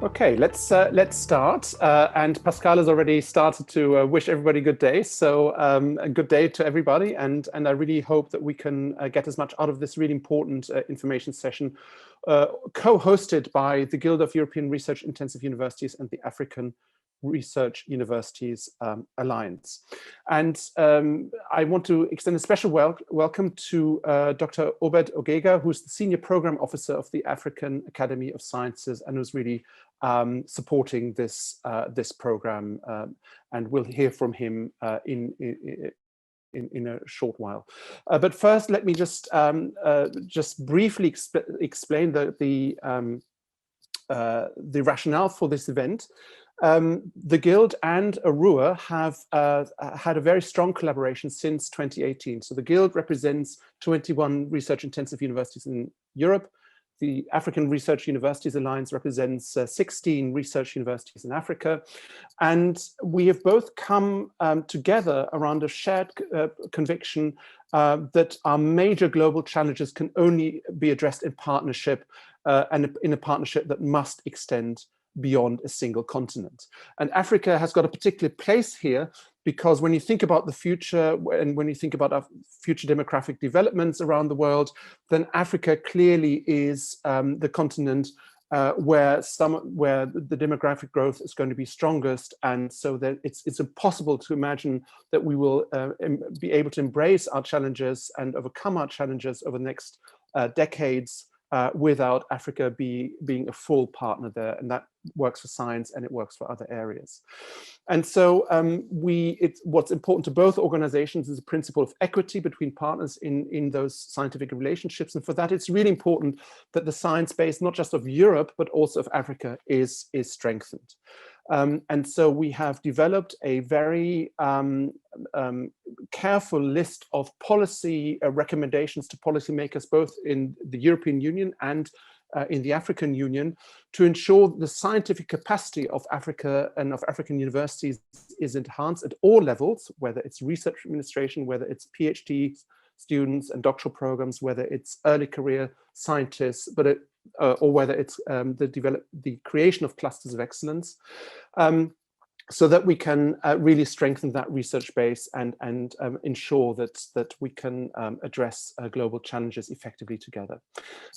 Okay, let's start. And Pascal has already started to wish everybody good day. So a good day to everybody. And I really hope that we can get as much out of this really important information session co-hosted by the Guild of European Research Intensive Universities and the African Research Universities Alliance. And I want to extend a special welcome to Dr. Obed Ogega, who's the Senior Program Officer of the African Academy of Sciences and who's really supporting this program, and we'll hear from him in a short while. But first, let me just briefly explain the rationale for this event. The Guild and ARUA have had a very strong collaboration since 2018. So the Guild represents 21 research-intensive universities in Europe. The African Research Universities Alliance represents 16 research universities in Africa. And we have both come together around a shared conviction that our major global challenges can only be addressed in partnership, and in a partnership that must extend beyond a single continent. And Africa has got a particular place here because when you think about the future and when you think about our future demographic developments around the world, then Africa clearly is the continent where the demographic growth is going to be strongest, and so that it's impossible to imagine that we will be able to embrace our challenges and overcome our challenges over the next decades without Africa being a full partner there, and that works for science and it works for other areas. And so what's important to both organizations is the principle of equity between partners in those scientific relationships, and for that it's really important that the science base, not just of Europe but also of Africa, is strengthened. And so we have developed a very careful list of policy recommendations to policymakers, both in the European Union and in the African Union, to ensure the scientific capacity of Africa and of African universities is enhanced at all levels, whether it's research administration, whether it's PhD students and doctoral programs, whether it's early career scientists, or whether it's the creation of clusters of excellence, so that we can really strengthen that research base and ensure that we can address global challenges effectively together.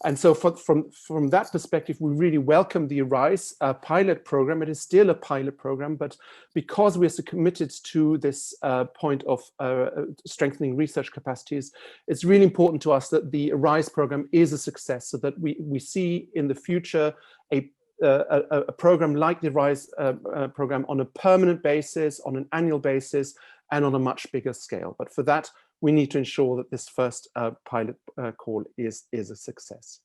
And so from that perspective, we really welcome the ARISE pilot program. It is still a pilot program, but because we're so committed to this point of strengthening research capacities, it's really important to us that the ARISE program is a success, so that we see in the future a program like the RISE program on a permanent basis, on an annual basis, and on a much bigger scale. But for that, we need to ensure that this first pilot call is a success.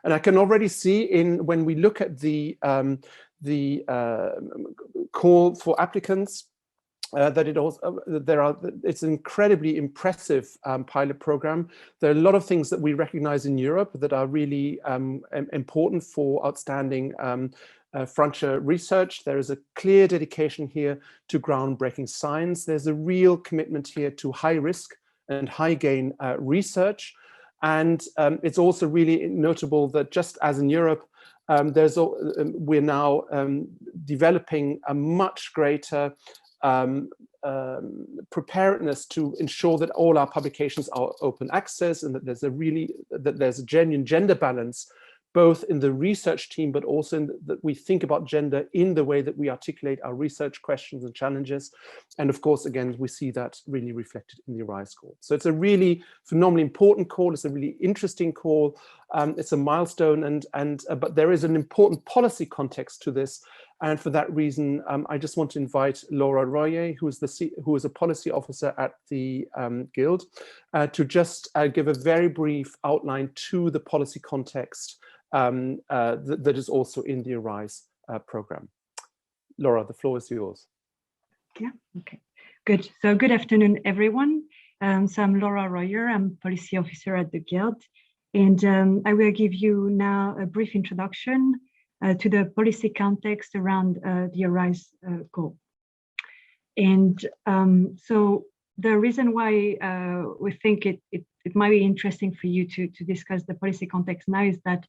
And I can already see when we look at the call for applicants, that it's an incredibly impressive pilot program. There are a lot of things that we recognize in Europe that are really important for outstanding frontier research. There is a clear dedication here to groundbreaking science. There's a real commitment here to high risk and high gain research. And it's also really notable that just as in Europe, we're now developing a much greater preparedness to ensure that all our publications are open access, and that there's a genuine gender balance, both in the research team, but also that we think about gender in the way that we articulate our research questions and challenges. And of course, again, we see that really reflected in the ARISE call. So it's a really phenomenally important call. It's a really interesting call. It's a milestone, but there is an important policy context to this. And for that reason, I just want to invite Laura Royer, who is a policy officer at the Guild, to just give a very brief outline to the policy context that is also in the ARISE program. Laura, the floor is yours. Yeah, okay, good. So good afternoon, everyone. So I'm Laura Royer, I'm policy officer at the Guild, and I will give you now a brief introduction to the policy context around the ARISE goal. And so the reason why we think it might be interesting for you to discuss the policy context now is that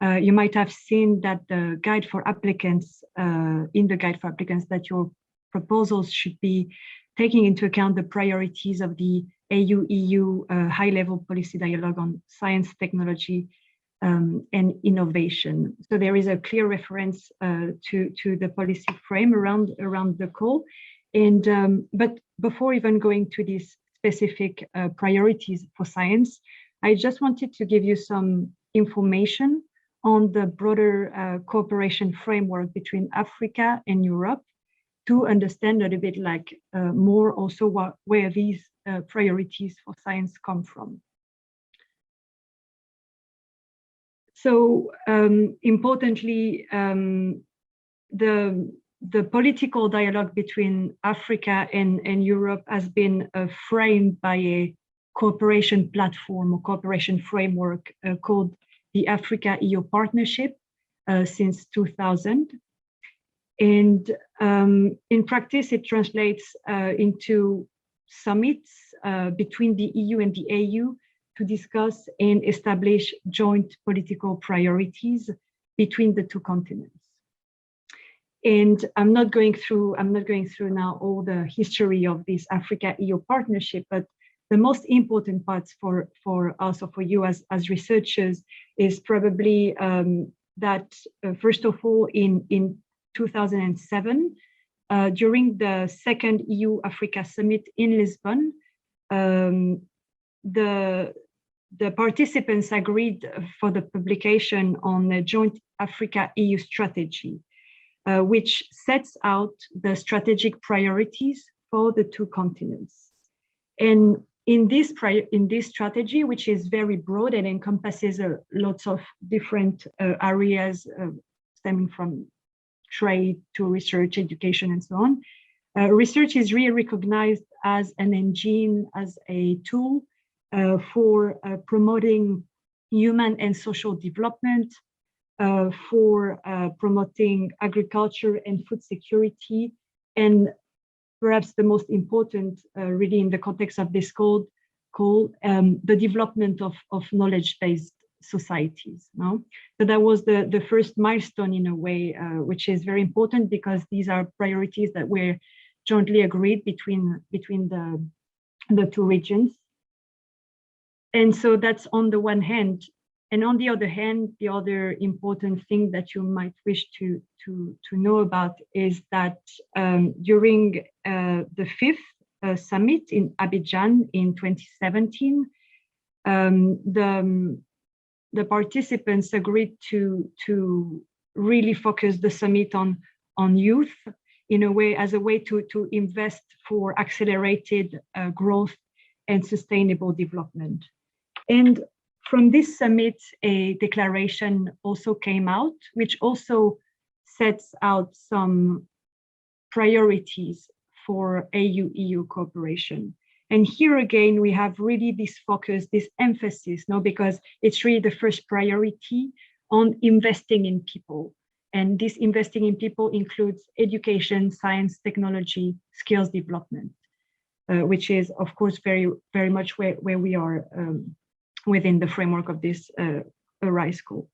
You might have seen that the guide for applicants, in the guide for applicants, that your proposals should be taking into account the priorities of the AU-EU high-level policy dialogue on science, technology, and innovation. So there is a clear reference to the policy frame around the call. And but before even going to these specific priorities for science, I just wanted to give you some information on the broader cooperation framework between Africa and Europe, to understand a little bit like more also where these priorities for science come from. So importantly, the political dialogue between Africa and Europe has been framed by a cooperation platform or cooperation framework called the Africa-EU Partnership since 2000. And in practice, it translates into summits between the EU and the AU to discuss and establish joint political priorities between the two continents. And I'm not going through now all the history of this Africa-EU partnership, but the most important parts for us or for you as researchers is probably that first of all, in 2007, during the second EU-Africa summit in Lisbon, the participants agreed for the publication on a joint Africa-EU strategy, which sets out the strategic priorities for the two continents. And in this strategy, which is very broad and encompasses lots of different areas stemming from trade to research, education, and so on, research is really recognized as an engine, as a tool for promoting human and social development, for promoting agriculture and food security, and perhaps the most important, really in the context of this call, the development of knowledge-based societies. No? So that was the first milestone in a way, which is very important because these are priorities that were jointly agreed between the two regions. And so that's on the one hand. And on the other hand, the other important thing that you might wish to know about is that during the fifth summit in Abidjan in 2017, the participants agreed to really focus the summit on youth in a way, as a way to invest for accelerated growth and sustainable development. And from this summit, a declaration also came out, which also sets out some priorities for AU-EU cooperation. And here again, we have really this focus, this emphasis, no, because it's really the first priority on investing in people. And this investing in people includes education, science, technology, skills development, which is, of course, very, very much where we are within the framework of this ARUA goal.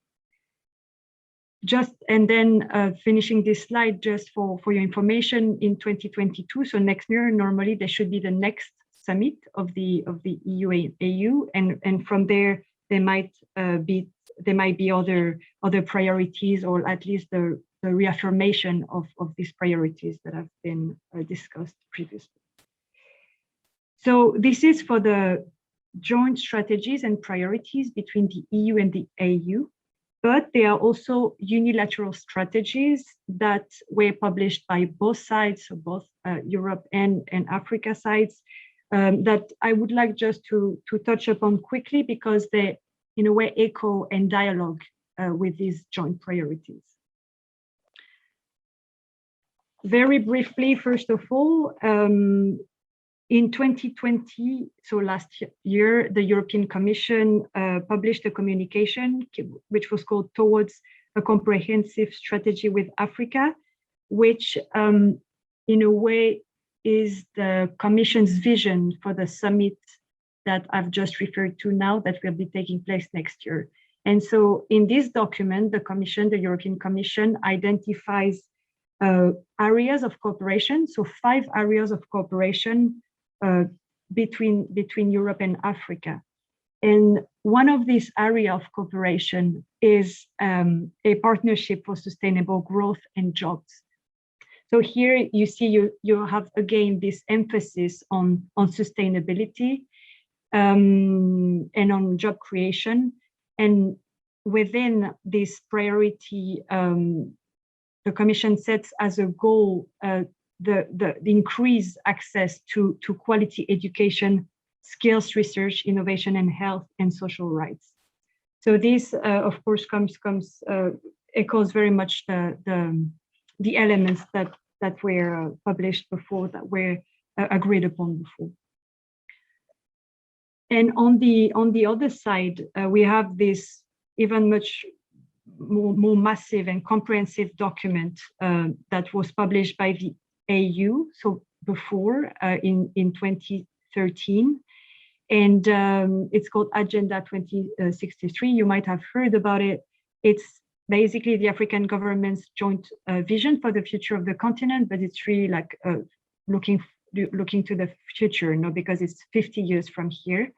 Just, and then finishing this slide just for your information, in 2022, so next year, normally there should be the next summit of the EU and AU, and from there might be other priorities, or at least the reaffirmation of these priorities that have been discussed previously. So this is for the joint strategies and priorities between the EU and the AU, but there are also unilateral strategies that were published by both sides, so both Europe and Africa sides, that I would like just to touch upon quickly because they, in a way, echo and dialogue with these joint priorities. Very briefly, first of all, in 2020, so last year, the European Commission published a communication which was called Towards a Comprehensive Strategy with Africa, which in a way is the Commission's vision for the summit that I've just referred to now, that will be taking place next year. And so in this document, the European Commission identifies areas of cooperation, so 5 areas of cooperation between Europe and Africa. And one of these areas of cooperation is a partnership for sustainable growth and jobs. So here you see you have again this emphasis on sustainability and on job creation. And within this priority, the Commission sets as a goal the increased access to quality education, skills research, innovation, and health and social rights. So this, of course, echoes very much the elements that were published before, that were agreed upon before. And on the other side, we have this even much more massive and comprehensive document that was published by the AU, so before in 2013. And it's called Agenda 2063. You might have heard about it. It's basically the African government's joint vision for the future of the continent, but it's really like looking to the future, because it's 50 years from here.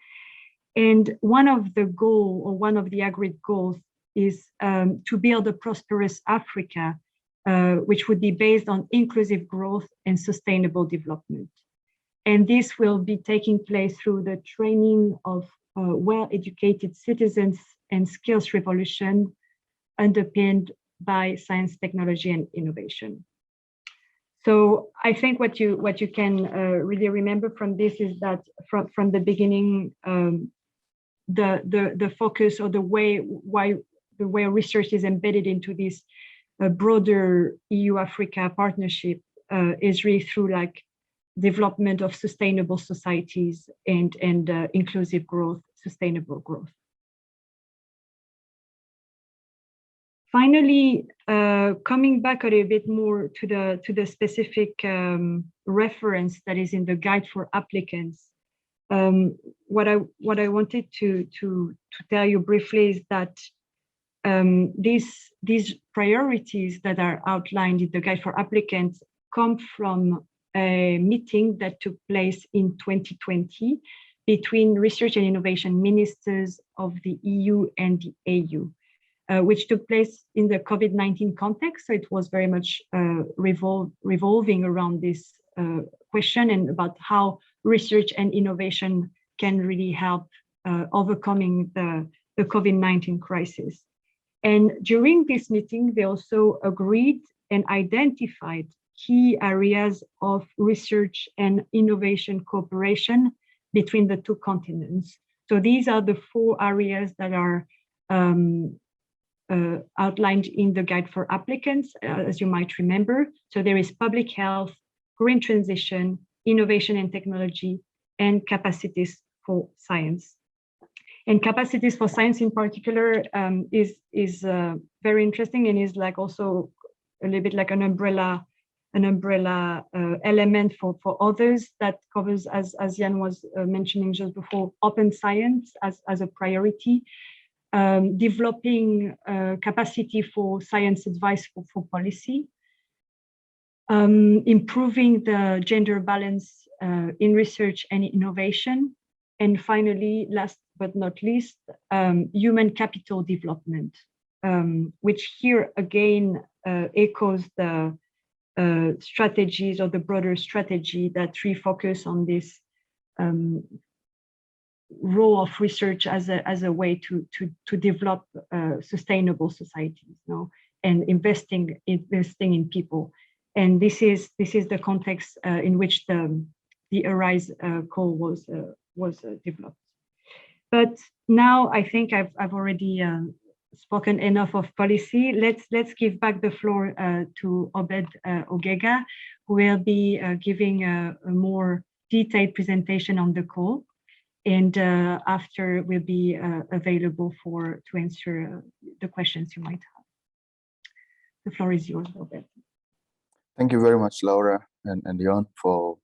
And one of the goals, or one of the agreed goals, is to build a prosperous Africa, which would be based on inclusive growth and sustainable development. And this will be taking place through the training of well-educated citizens and skills revolution underpinned by science, technology, and innovation. So I think what you can really remember from this is that from the beginning, the focus, or the way research is embedded into this broader EU-Africa partnership is really through like development of sustainable societies and inclusive growth, sustainable growth. Finally, coming back a little bit more to the specific reference that is in the guide for applicants, what I wanted to tell you briefly is that these priorities that are outlined in the guide for applicants come from a meeting that took place in 2020 between research and innovation ministers of the EU and the AU, which took place in the COVID-19 context. So it was very much revolving around this question and about how research and innovation can really help overcoming the COVID-19 crisis. And during this meeting, they also agreed and identified key areas of research and innovation cooperation between the two continents. So these are the 4 areas that are outlined in the guide for applicants, as you might remember. So there is public health, green transition, innovation and technology, and capacities for science. And capacities for science in particular is very interesting, and is like also a little bit like an umbrella element for others that covers, as Jan was mentioning just before, open science as a priority, developing capacity for science advice for policy, improving the gender balance in research and innovation, and finally, last but not least, human capital development, which here again echoes the strategies, or the broader strategy that refocus on this role of research as a way to develop sustainable societies, and investing in people. And this is the context in which the ARISE call was developed. But now I think I've already spoken enough of policy. Let's give back the floor to Obed Ogega, who will be giving a more detailed presentation on the call, and after will be available to answer the questions you might have. The floor is yours, Obed. Thank you very much, Laura and Jan, for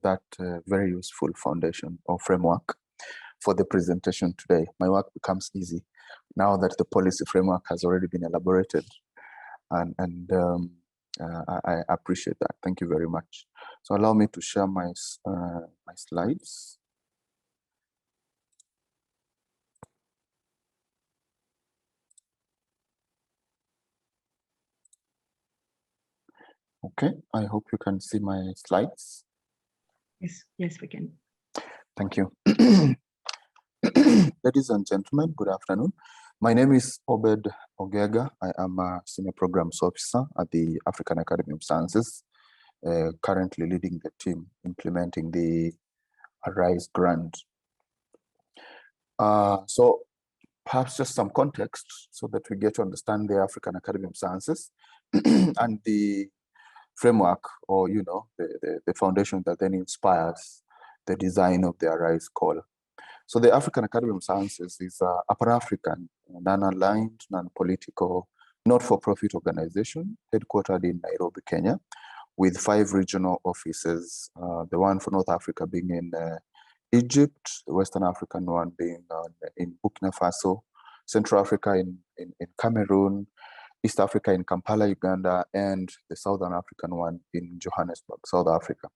that very useful foundation or framework for the presentation today. My work becomes easy now that the policy framework has already been elaborated. And I appreciate that. Thank you very much. So allow me to share my slides. Okay, I hope you can see my slides. Yes, we can. Thank you. Ladies and gentlemen, good afternoon. My name is Obed Ogega. I am a Senior Programs Officer at the African Academy of Sciences, currently leading the team implementing the ARISE grant. So perhaps just some context so that we get to understand the African Academy of Sciences and the framework, or the foundation that then inspires the design of the ARISE call. So the African Academy of Sciences is a Pan-African, non-aligned, non-political, not-for-profit organization headquartered in Nairobi, Kenya, with 5 regional offices, the one for North Africa being in Egypt, the Western African one being in Burkina Faso, Central Africa in Cameroon, East Africa in Kampala, Uganda, and the Southern African one in Johannesburg, South Africa.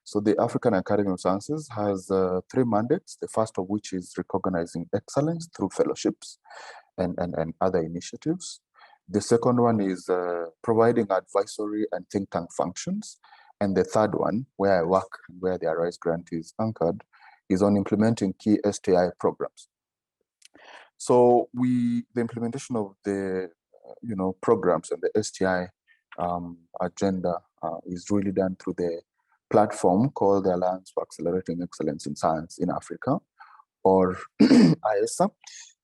So the African Academy of Sciences has 3 mandates, the first of which is recognizing excellence through fellowships and other initiatives. The second one is providing advisory and think tank functions. And the third one, where I work and where the ARISE grant is anchored, is on implementing key STI programs. So the implementation of the programs and the STI agenda is really done through the platform called the Alliance for Accelerating Excellence in Science in Africa, or AESA,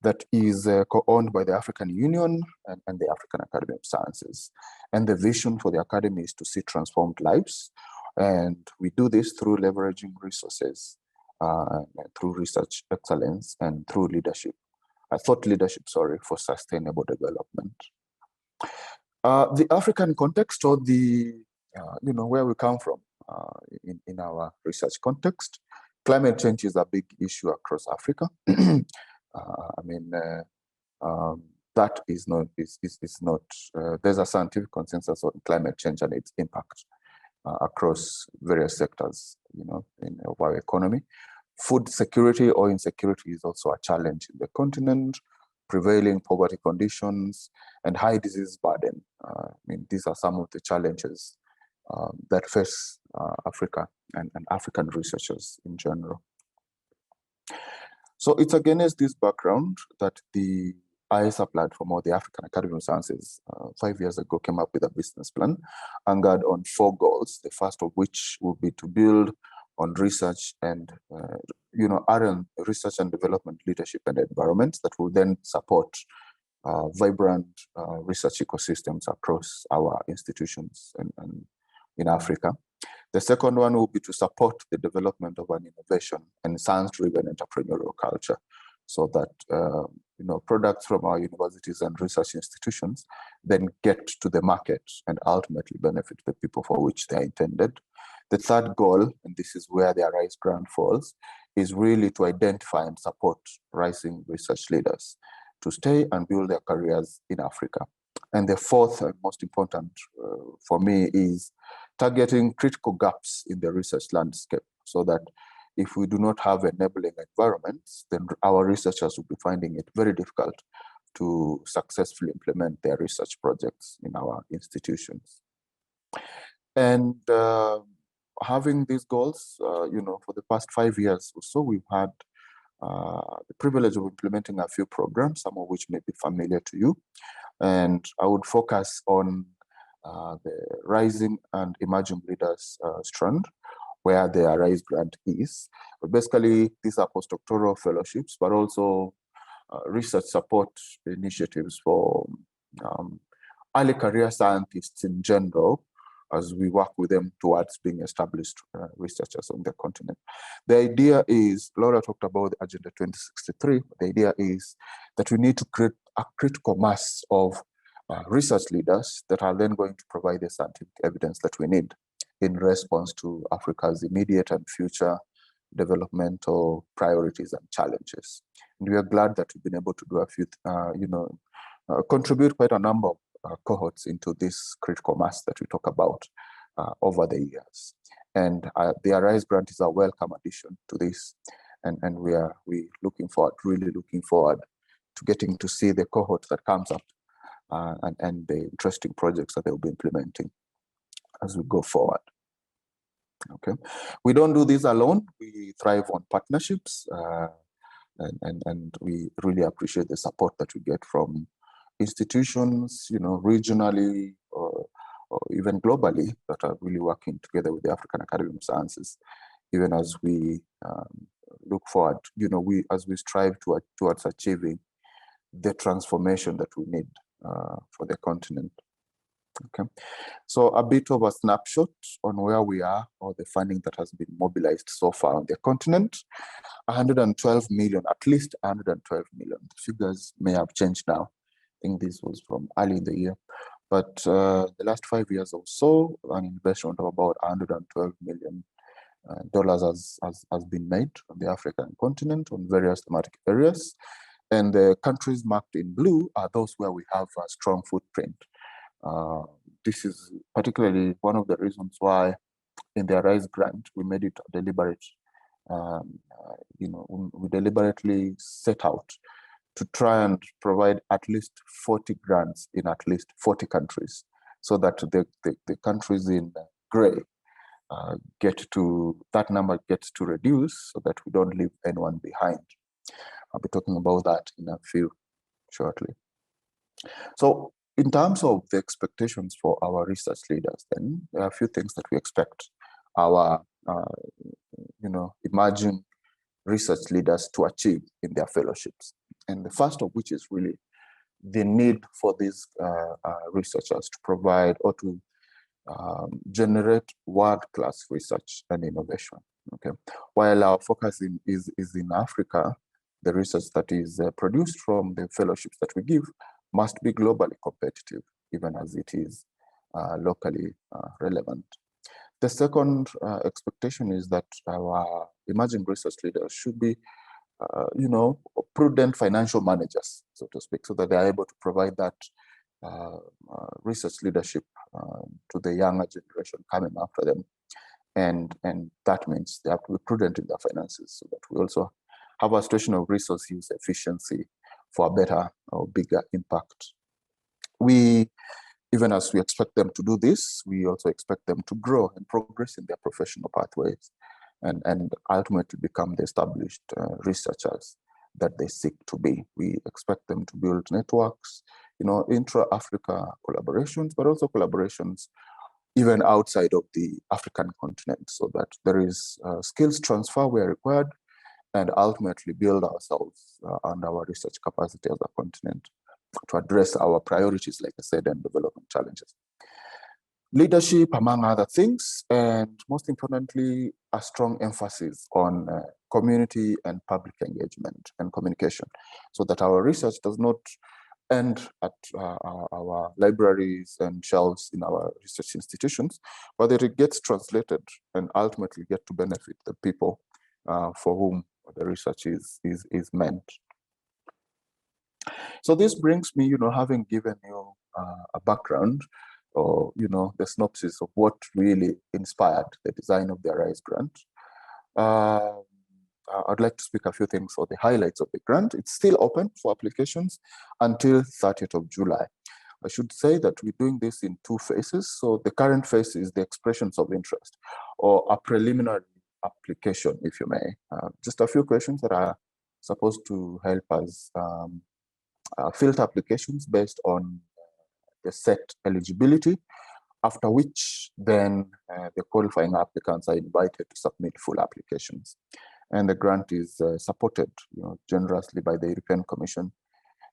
that is co-owned by the African Union and the African Academy of Sciences. And the vision for the Academy is to see transformed lives. And we do this through leveraging resources, through research excellence, and through leadership. Thought leadership, for sustainable development. The African context, or the, where we come from in our research context, climate change is a big issue across Africa. That is not, there's a scientific consensus on climate change and its impact across various sectors, in our economy. Food security or insecurity is also a challenge in the continent. Prevailing poverty conditions and high disease burden. These are some of the challenges that face Africa and African researchers in general. So it's against this background that the AESA platform, or the African Academy of Sciences, 5 years ago came up with a business plan anchored on 4 goals, the first of which will be to build on research and research and development leadership and environments that will then support vibrant research ecosystems across our institutions and in Africa. The second one will be to support the development of an innovation and science-driven entrepreneurial culture, so that products from our universities and research institutions then get to the market and ultimately benefit the people for which they are intended. The third goal, and this is where the ARISE grant falls, is really to identify and support rising research leaders to stay and build their careers in Africa. And the fourth and most important for me is targeting critical gaps in the research landscape, so that if we do not have enabling environments, then our researchers will be finding it very difficult to successfully implement their research projects in our institutions. And having these goals, for the past 5 years or so, we've had the privilege of implementing a few programs, some of which may be familiar to you. And I would focus on the Rising and Emerging Leaders strand, where the ARISE grant is. But basically, these are postdoctoral fellowships, but also research support initiatives for early career scientists in general, as we work with them towards being established researchers on the continent. The idea is, Laura talked about the Agenda 2063. The idea is that we need to create a critical mass of research leaders that are then going to provide the scientific evidence that we need in response to Africa's immediate and future developmental priorities and challenges. And we are glad that we've been able to do a few, contribute quite a number of cohorts into this critical mass that we talk about over the years. And the ARISE grant is a welcome addition to this. And we're really looking forward to getting to see the cohort that comes up and the interesting projects that they'll be implementing as we go forward. Okay, we don't do this alone. We thrive on partnerships, and we really appreciate the support that we get from institutions, regionally or even globally, that are really working together with the African Academy of Sciences, even as we look forward, as we strive towards achieving the transformation that we need for the continent. Okay, so a bit of a snapshot on where we are, or the funding that has been mobilized so far on the continent. 112 million, at least 112 million. The figures may have changed now. I think this was from early in the year. But the last 5 years or so, an investment of about $112 million has been made on the African continent on various thematic areas. And the countries marked in blue are those where we have a strong footprint. This is particularly one of the reasons why in the ARISE grant, we made it deliberate. We deliberately set out to try and provide at least 40 grants in at least 40 countries, so that the countries in gray that number gets to reduce, so that we don't leave anyone behind. I'll be talking about that in a few shortly. So in terms of the expectations for our research leaders, then there are a few things that we expect our emerging research leaders to achieve in their fellowships. And the first of which is really the need for these researchers to provide or to generate world-class research and innovation. Okay, while our focus is in Africa, the research that is produced from the fellowships that we give must be globally competitive, even as it is locally relevant. The second expectation is that our emerging research leaders should be, prudent financial managers, so to speak, so that they are able to provide that research leadership to the younger generation coming after them. And that means they have to be prudent in their finances, so that we also have a situation of resource use efficiency for a better or bigger impact. Even as we expect them to do this, we also expect them to grow and progress in their professional pathways and ultimately become the established researchers that they seek to be. We expect them to build networks, intra-Africa collaborations, but also collaborations even outside of the African continent, so that there is skills transfer where required, and ultimately build ourselves and our research capacity as a continent to address our priorities, like I said, and development challenges. Leadership, among other things, and most importantly, a strong emphasis on community and public engagement and communication, so that our research does not end at our libraries and shelves in our research institutions, but that it gets translated and ultimately get to benefit the people for whom the research is meant. So this brings me, having given you a background, or the synopsis of what really inspired the design of the ARISE grant. I'd like to speak a few things for the highlights of the grant. It's still open for applications until 30th of July. I should say that we're doing this in two phases. So the current phase is the expressions of interest, or a preliminary application, if you may. Just a few questions that are supposed to help us filter applications based on the set eligibility, after which then the qualifying applicants are invited to submit full applications. And the grant is supported generously by the European Commission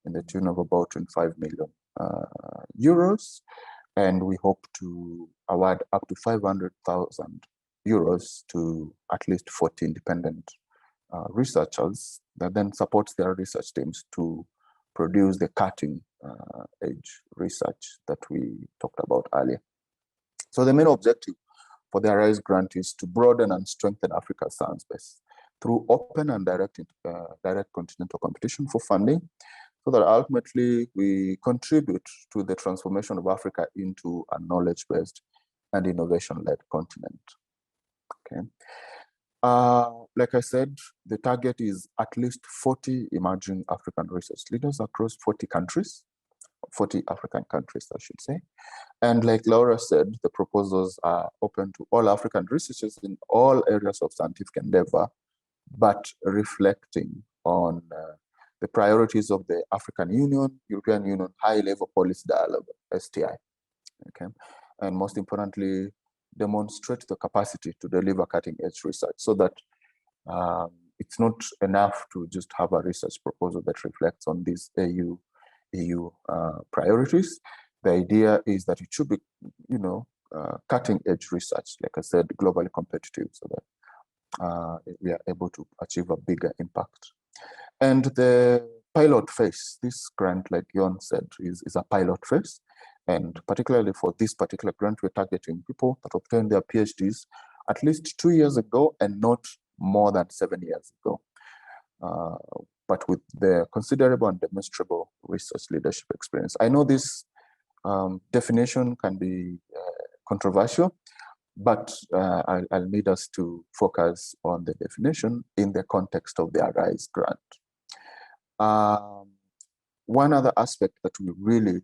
in the tune of about 25 million euros. And we hope to award up to 500,000 euros to at least 40 independent researchers that then supports their research teams to produce the cutting edge research that we talked about earlier. So the main objective for the ARISE grant is to broaden and strengthen Africa's science base. through open and direct continental competition for funding, so that ultimately we contribute to the transformation of Africa into a knowledge-based and innovation-led continent. Okay. Like I said, the target is at least 40 emerging African research leaders across 40 countries, 40 African countries, I should say. And like Laura said, the proposals are open to all African researchers in all areas of scientific endeavor, but reflecting on the priorities of the African Union, European Union High-Level Policy Dialogue, STI. Okay, and most importantly, demonstrate the capacity to deliver cutting-edge research, so that it's not enough to just have a research proposal that reflects on these EU priorities. The idea is that it should be, cutting-edge research, like I said, globally competitive, so that we are able to achieve a bigger impact. And the pilot phase, this grant, like Jon said, is a pilot phase. And particularly for this particular grant, we're targeting people that obtained their PhDs at least 2 years ago and not more than 7 years ago, but with the considerable and demonstrable research leadership experience. I know this definition can be controversial, but I'll need us to focus on the definition in the context of the ARISE grant. One other aspect that we really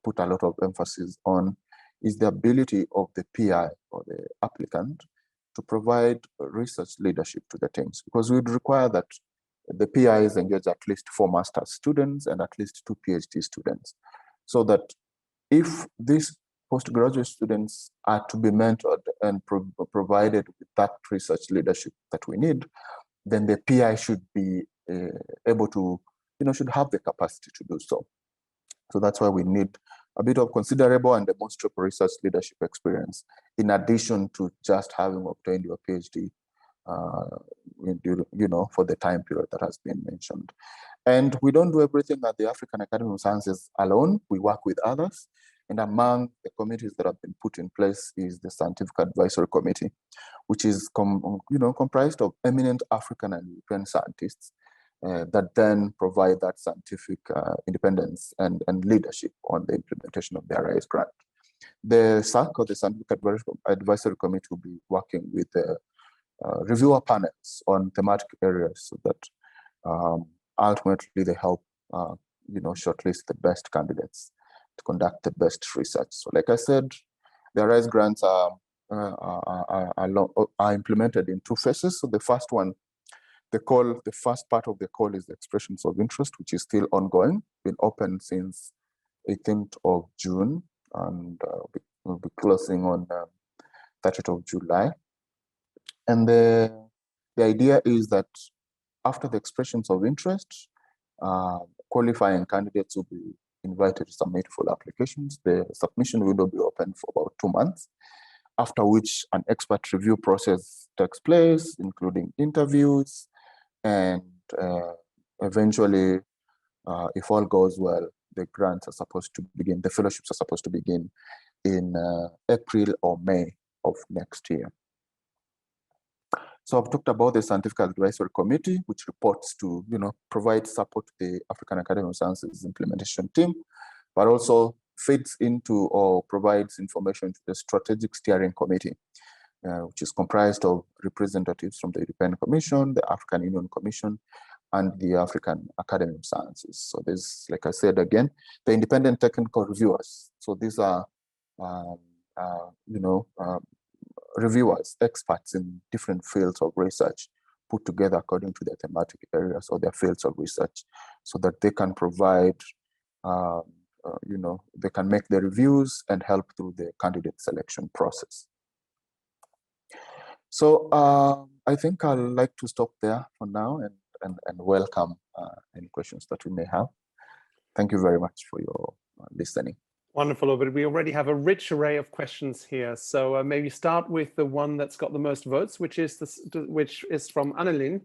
put a lot of emphasis on is the ability of the PI or the applicant to provide research leadership to the teams, because we'd require that the PIs engage at least 4 master's students and at least 2 PhD students, so that if these postgraduate students are to be mentored and provided with that research leadership that we need, then the PI should be able to, should have the capacity to do so. So that's why we need a bit of considerable and demonstrable research leadership experience, in addition to just having obtained your PhD, for the time period that has been mentioned. And we don't do everything at the African Academy of Sciences alone. We work with others. And among the committees that have been put in place is the Scientific Advisory Committee, which is comprised of eminent African and European scientists that then provide that scientific independence and leadership on the implementation of the ARISE grant. The SAC, or the Scientific Advisory Committee, will be working with reviewer panels on thematic areas, so that ultimately they help shortlist the best candidates to conduct the best research. So like I said, the ARISE grants are implemented in 2 phases. So the first one, the first part of the call is the expressions of interest, which is still ongoing, been open since 18th of June, and we'll be closing on 30th of July. And the idea is that after the expressions of interest, qualifying candidates will be invited to submit full applications. The submission window will be open for about 2 months, after which an expert review process takes place, including interviews, and eventually, if all goes well, the grants are supposed to begin, the fellowships are supposed to begin in April or May of next year. So I've talked about the Scientific Advisory Committee, which reports to, provides support to the African Academy of Sciences implementation team, but also feeds into or provides information to the Strategic Steering Committee, which is comprised of representatives from the European Commission, the African Union Commission, and the African Academy of Sciences. So there's, like I said again, the independent technical reviewers. So these are, reviewers, experts in different fields of research, put together according to their thematic areas or their fields of research, so that they can provide, they can make the reviews and help through the candidate selection process. So I think I'd like to stop there for now and welcome any questions that we may have. Thank you very much for your listening. Wonderful, but we already have a rich array of questions here. So maybe start with the one that's got the most votes, which is from Annelien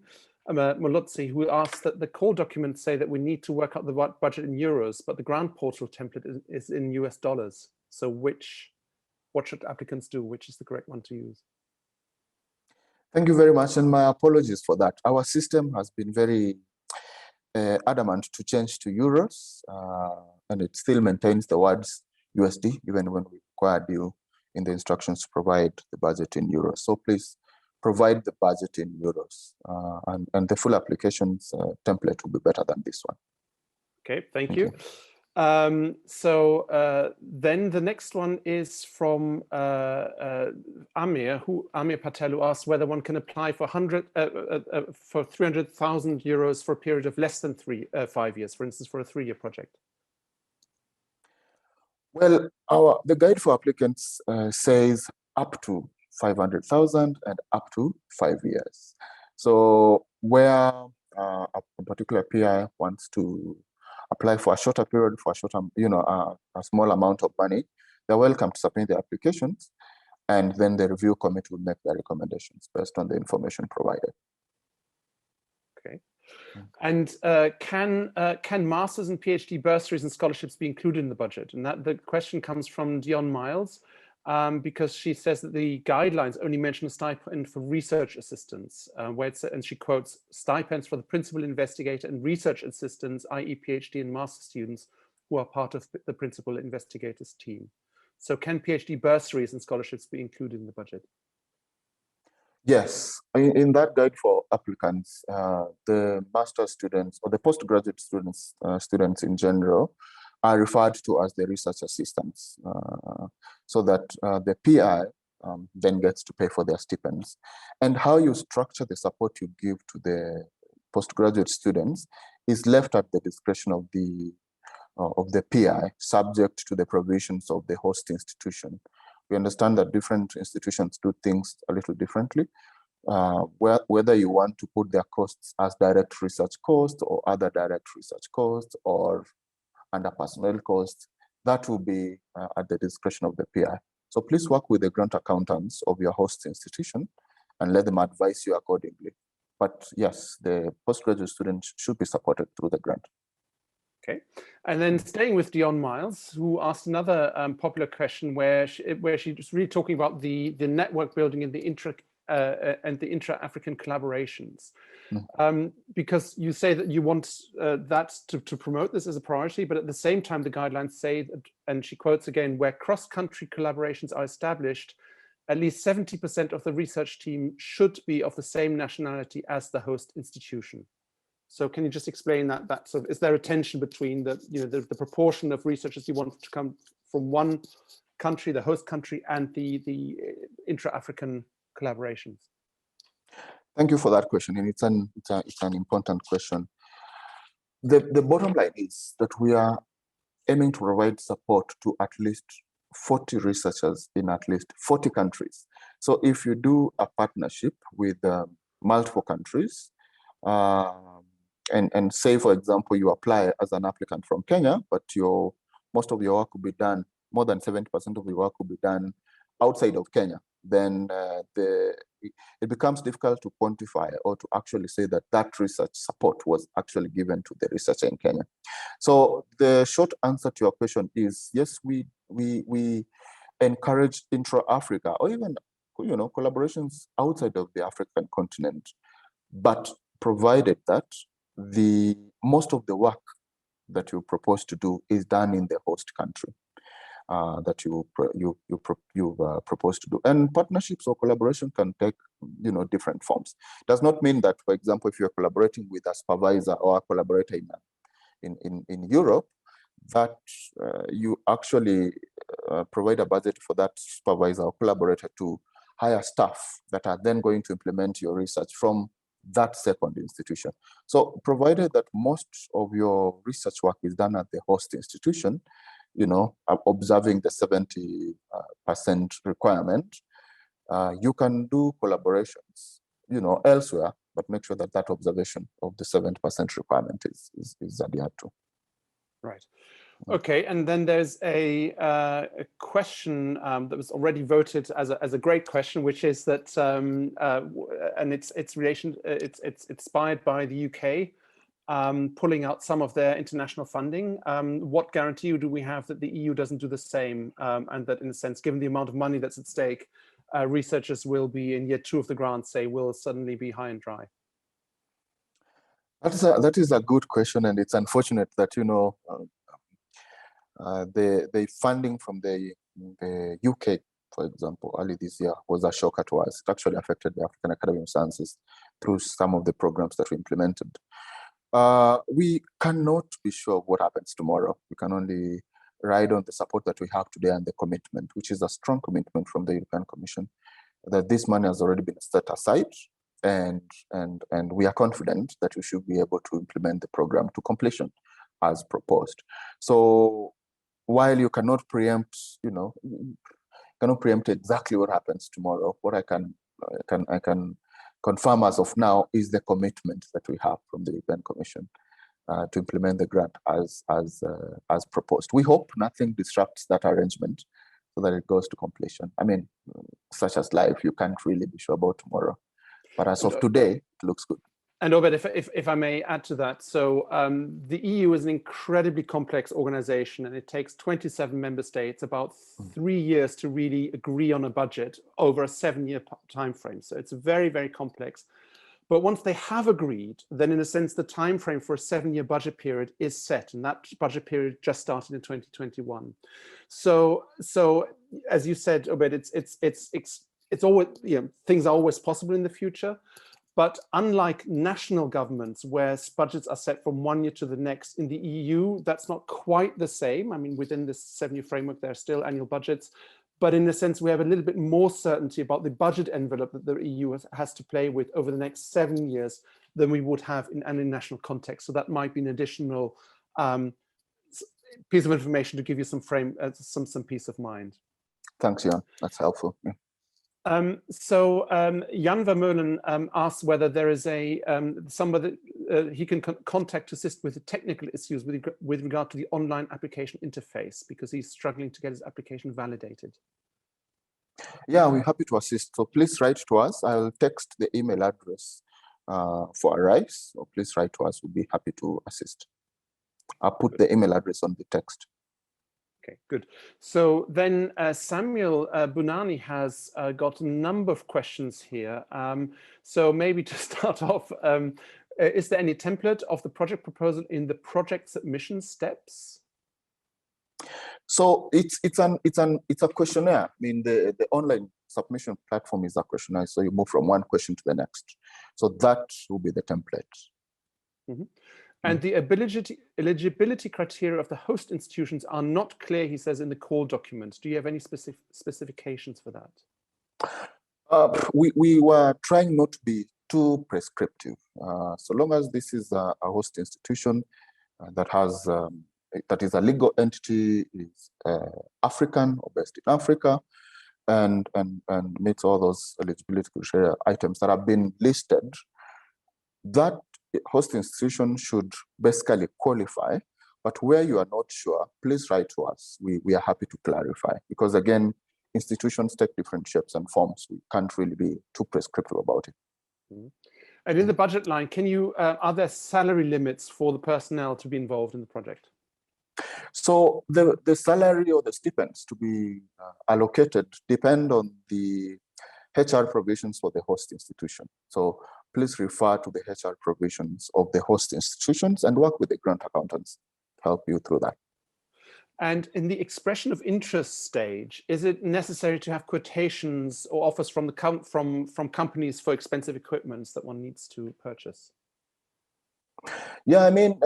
Molotzi, who asked that the call documents say that we need to work out the budget in euros, but the grant portal template is in US dollars. So what should applicants do? Which is the correct one to use? Thank you very much, and my apologies for that. Our system has been very adamant to change to euros, and it still maintains the words USD, even when we required you in the instructions to provide the budget in euros. So please provide the budget in euros, and the full applications template will be better than this one. Okay, thank you. Then the next one is from Amir Patel, who asked whether one can apply for 300,000 euros for a period of less than 5 years, for instance, for a 3-year project. Well, the guide for applicants says up to 500,000 and up to 5 years. So where a particular PI wants to apply for a shorter period, for a shorter, a small amount of money, they're welcome to submit their applications, and then the review committee will make their recommendations based on the information provided. Okay. And can masters and PhD bursaries and scholarships be included in the budget? And the question comes from Dion Miles, because she says that the guidelines only mention a stipend for research assistants, and she quotes, stipends for the principal investigator and research assistants, i.e. PhD and master students who are part of the principal investigator's team. So can PhD bursaries and scholarships be included in the budget? Yes, in that guide for applicants, the master students or the postgraduate students, students in general, are referred to as the research assistants, so that the PI then gets to pay for their stipends. And how you structure the support you give to the postgraduate students is left at the discretion of the PI, subject to the provisions of the host institution. We understand that different institutions do things a little differently. Whether you want to put their costs as direct research costs or other direct research costs or under personnel costs, that will be at the discretion of the PI. So please work with the grant accountants of your host institution and let them advise you accordingly. But yes, the postgraduate students should be supported through the grant. Okay, and then staying with Dion Miles, who asked another popular question where she's really talking about the network building and the intra-African collaborations. Because you say that you want that to promote this as a priority, but at the same time, the guidelines say that, and she quotes again, where cross-country collaborations are established, at least 70% of the research team should be of the same nationality as the host institution. So can you just explain that sort of, is there a tension between the proportion of researchers you want to come from one country, the host country, and the intra-African collaborations? Thank you for that question, and it's an important question. The bottom line is that we are aiming to provide support to at least 40 researchers in at least 40 countries. So if you do a partnership with multiple countries, and say, for example, you apply as an applicant from Kenya, but most of your work will be done, more than 70% of your work will be done outside of Kenya, then it becomes difficult to quantify or to actually say that that research support was actually given to the researcher in Kenya. So the short answer to your question is yes, we encourage intra-Africa or even collaborations outside of the African continent, but provided that most of the work that you propose to do is done in the host country that you propose to do. And partnerships or collaboration can take different forms. Does not mean that, for example, if you're collaborating with a supervisor or a collaborator in Europe, that you actually provide a budget for that supervisor or collaborator to hire staff that are then going to implement your research from that second institution. So provided that most of your research work is done at the host institution, observing the 70% requirement, you can do collaborations, elsewhere, but make sure that observation of the 70% requirement is adhered to. Right. Okay, and then there's a question that was already voted as a great question, which is that, and it's inspired by the UK pulling out some of their international funding. What guarantee do we have that the EU doesn't do the same, and that, in a sense, given the amount of money that's at stake, researchers will be in year 2 of the grant, say, will suddenly be high and dry? That is a good question, and it's unfortunate that the funding from the UK, for example, early this year was a shocker to us. It actually affected the African Academy of Sciences through some of the programs that we implemented. We cannot be sure of what happens tomorrow. We can only ride on the support that we have today and the commitment, which is a strong commitment from the European Commission, that this money has already been set aside, and we are confident that we should be able to implement the program to completion as proposed. So while you cannot preempt, cannot preempt exactly what happens tomorrow, what I can confirm as of now is the commitment that we have from the European Commission to implement the grant as proposed. We hope nothing disrupts that arrangement so that it goes to completion. I mean, such as life, you can't really be sure about tomorrow. But as of today, it looks good. And Obed, if I may add to that, so the EU is an incredibly complex organization, and it takes 27 member states about 3 years to really agree on a budget over a 7-year time frame. So it's very, very complex. But once they have agreed, then in a sense, the time frame for a 7-year budget period is set, and that budget period just started in 2021. So as you said, Obed, it's always, things are always possible in the future. But unlike national governments, where budgets are set from 1 year to the next, in the EU, that's not quite the same. I mean, within this 7-year framework, there are still annual budgets. But in a sense, we have a little bit more certainty about the budget envelope that the EU has to play with over the next 7 years than we would have in any national context. So that might be an additional piece of information to give you some peace of mind. Thanks, Jan. That's helpful. Yeah. Jan Vermeulen asks whether there is somebody he can contact to assist with the technical issues with regard to the online application interface, because he's struggling to get his application validated. Yeah, we're happy to assist. So please write to us. I'll text the email address for Arise. So please write to us. We'll be happy to assist. I'll put the email address on the text. Okay, good. So then Samuel Bunani has got a number of questions here. So maybe to start off, is there any template of the project proposal in the project submission steps? So it's a questionnaire. I mean, the online submission platform is a questionnaire. So you move from one question to the next. So that will be the template. Mm-hmm. And the eligibility criteria of the host institutions are not clear, he says, in the call document. Do you have any specifications for that? We were trying not to be too prescriptive. So long as this is a host institution that is a legal entity, is African or based in Africa, and meets all those eligibility criteria items that have been listed, that host institution should basically qualify. But where you are not sure, please write to us. We are happy to clarify, because again, institutions take different shapes and forms. We can't really be too prescriptive about it. Mm-hmm. And in the budget line, can you are there salary limits for the personnel to be involved in the project? So the salary or the stipends to be allocated depend on the HR provisions for the host institution. So please refer to the HR provisions of the host institutions and work with the grant accountants to help you through that. And in the expression of interest stage, is it necessary to have quotations or offers from companies for expensive equipment that one needs to purchase? Yeah, I mean,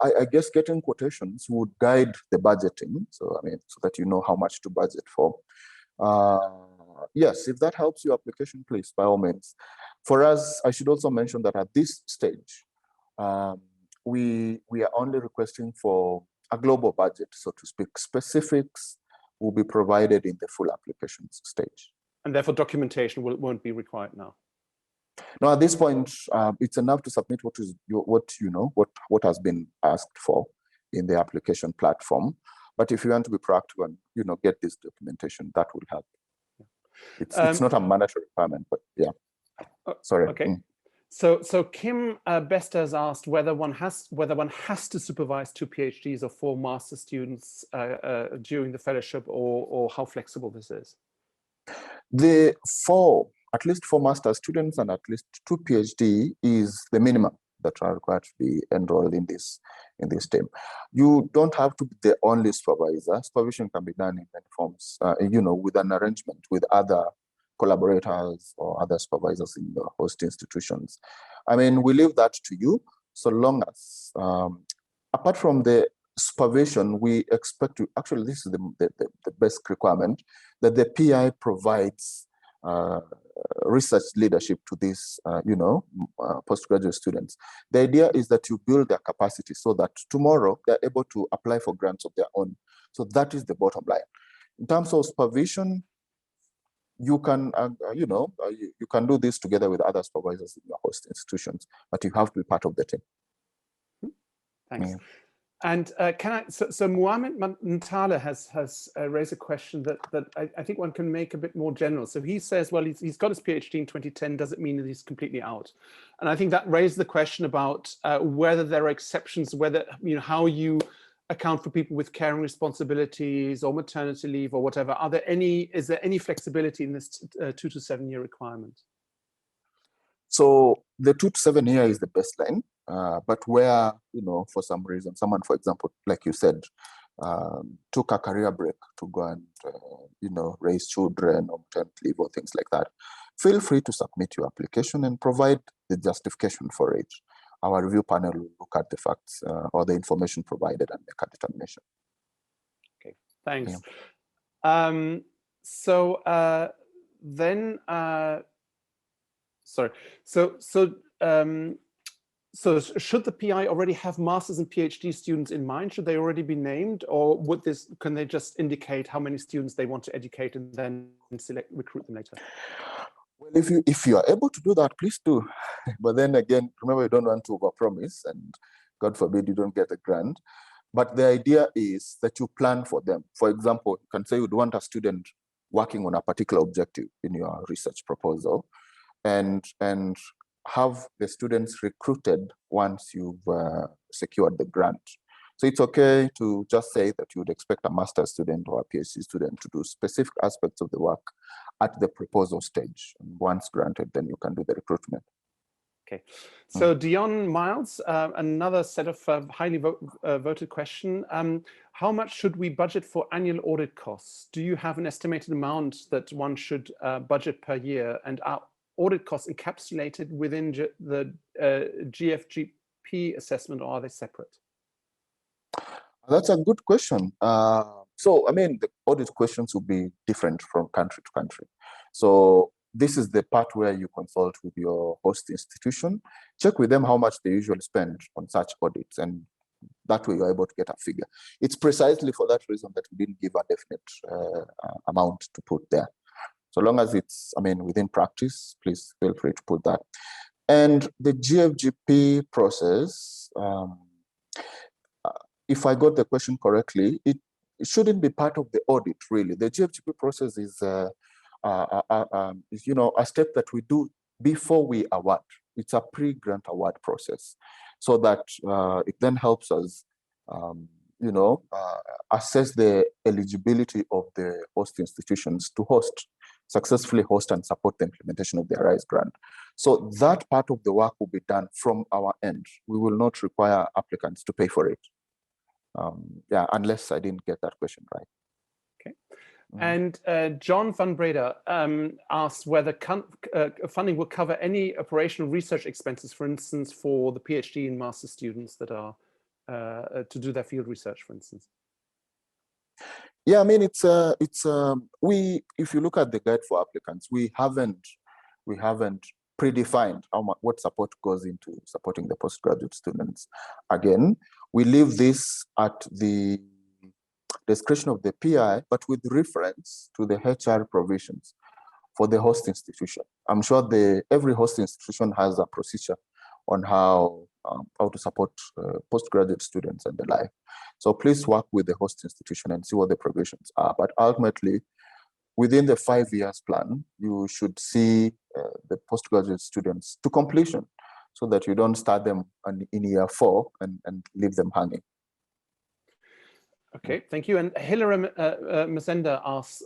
I guess getting quotations would guide the budgeting. So, I mean, so that you know how much to budget for. Yes, if that helps your application, please, by all means. For us, I should also mention that at this stage, we are only requesting for a global budget, so to speak. Specifics will be provided in the full applications stage. And therefore documentation won't be required now? No, at this point, it's enough to submit what has been asked for in the application platform. But if you want to be proactive and get this documentation, that will help. It's not a mandatory requirement, but yeah. Sorry. Okay. So Kim Bester has asked whether one has to supervise 2 PhDs or 4 master students during the fellowship, or how flexible this is. At least 4 master's students and at least 2 PhD is the minimum that are required to be enrolled in this team. You don't have to be the only supervisor. Supervision can be done in many forms, with an arrangement with other collaborators or other supervisors in the host institutions. I mean, we leave that to you, so long as, apart from the supervision, we expect to, actually this is the best requirement, that the PI provides research leadership to these, postgraduate students. The idea is that you build their capacity so that tomorrow they're able to apply for grants of their own. So that is the bottom line. In terms of supervision, you can, you can do this together with other supervisors in your host institutions, but you have to be part of the team. Thanks. Yeah. And so Mohamed Ntala has raised a question that I think one can make a bit more general. So he says, well, he's got his PhD in 2010, doesn't mean that he's completely out. And I think that raised the question about whether there are exceptions, whether, how you account for people with caring responsibilities or maternity leave or whatever. Is there any flexibility in this 2 to 7 year requirement? So the 2 to 7 year is the baseline, but where, for some reason, someone, for example, like you said, took a career break to go and, raise children or maternity leave or things like that, feel free to submit your application and provide the justification for it. Our review panel will look at the facts or the information provided and make a determination. Okay, thanks. Yeah. So should the PI already have masters and PhD students in mind? Should they already be named, or can they just indicate how many students they want to educate and then recruit them later? Well, if you are able to do that, please do. But then again, remember, you don't want to overpromise, and God forbid you don't get a grant. But the idea is that you plan for them. For example, you can say you'd want a student working on a particular objective in your research proposal, and have the students recruited once you've secured the grant. So it's okay to just say that you would expect a master's student or a PhD student to do specific aspects of the work at the proposal stage. And once granted, then you can do the recruitment. Okay, so Dion Miles, another set of highly voted question. How much should we budget for annual audit costs? Do you have an estimated amount that one should budget per year, and are audit costs encapsulated within the GFGP assessment, or are they separate? That's a good question. So, I mean, the audit questions will be different from country to country. So this is the part where you consult with your host institution, check with them how much they usually spend on such audits, and that way you're able to get a figure. It's precisely for that reason that we didn't give a definite amount to put there. So long as it's, within practice, please feel free to put that. And the GFGP process, if I got the question correctly, it shouldn't be part of the audit, really. The GFGP process is, a step that we do before we award. It's a pre-grant award process, so that it then helps us, assess the eligibility of the host institutions to successfully host and support the implementation of the ARISE grant. So that part of the work will be done from our end. We will not require applicants to pay for it. Unless I didn't get that question right. Okay. And John van Breda asked whether funding will cover any operational research expenses, for instance, for the PhD and master students that are to do their field research, for instance. Yeah, if you look at the guide for applicants, we haven't predefined what support goes into supporting the postgraduate students. Again, we leave this at the discretion of the PI, but with reference to the HR provisions for the host institution. I'm sure every host institution has a procedure on how to support postgraduate students and the like. So please work with the host institution and see what the provisions are. But ultimately, within the 5 years plan, you should see the postgraduate students to completion, so that you don't start them in year 4 and leave them hanging. Okay, thank you. And Hilary Masenda asks,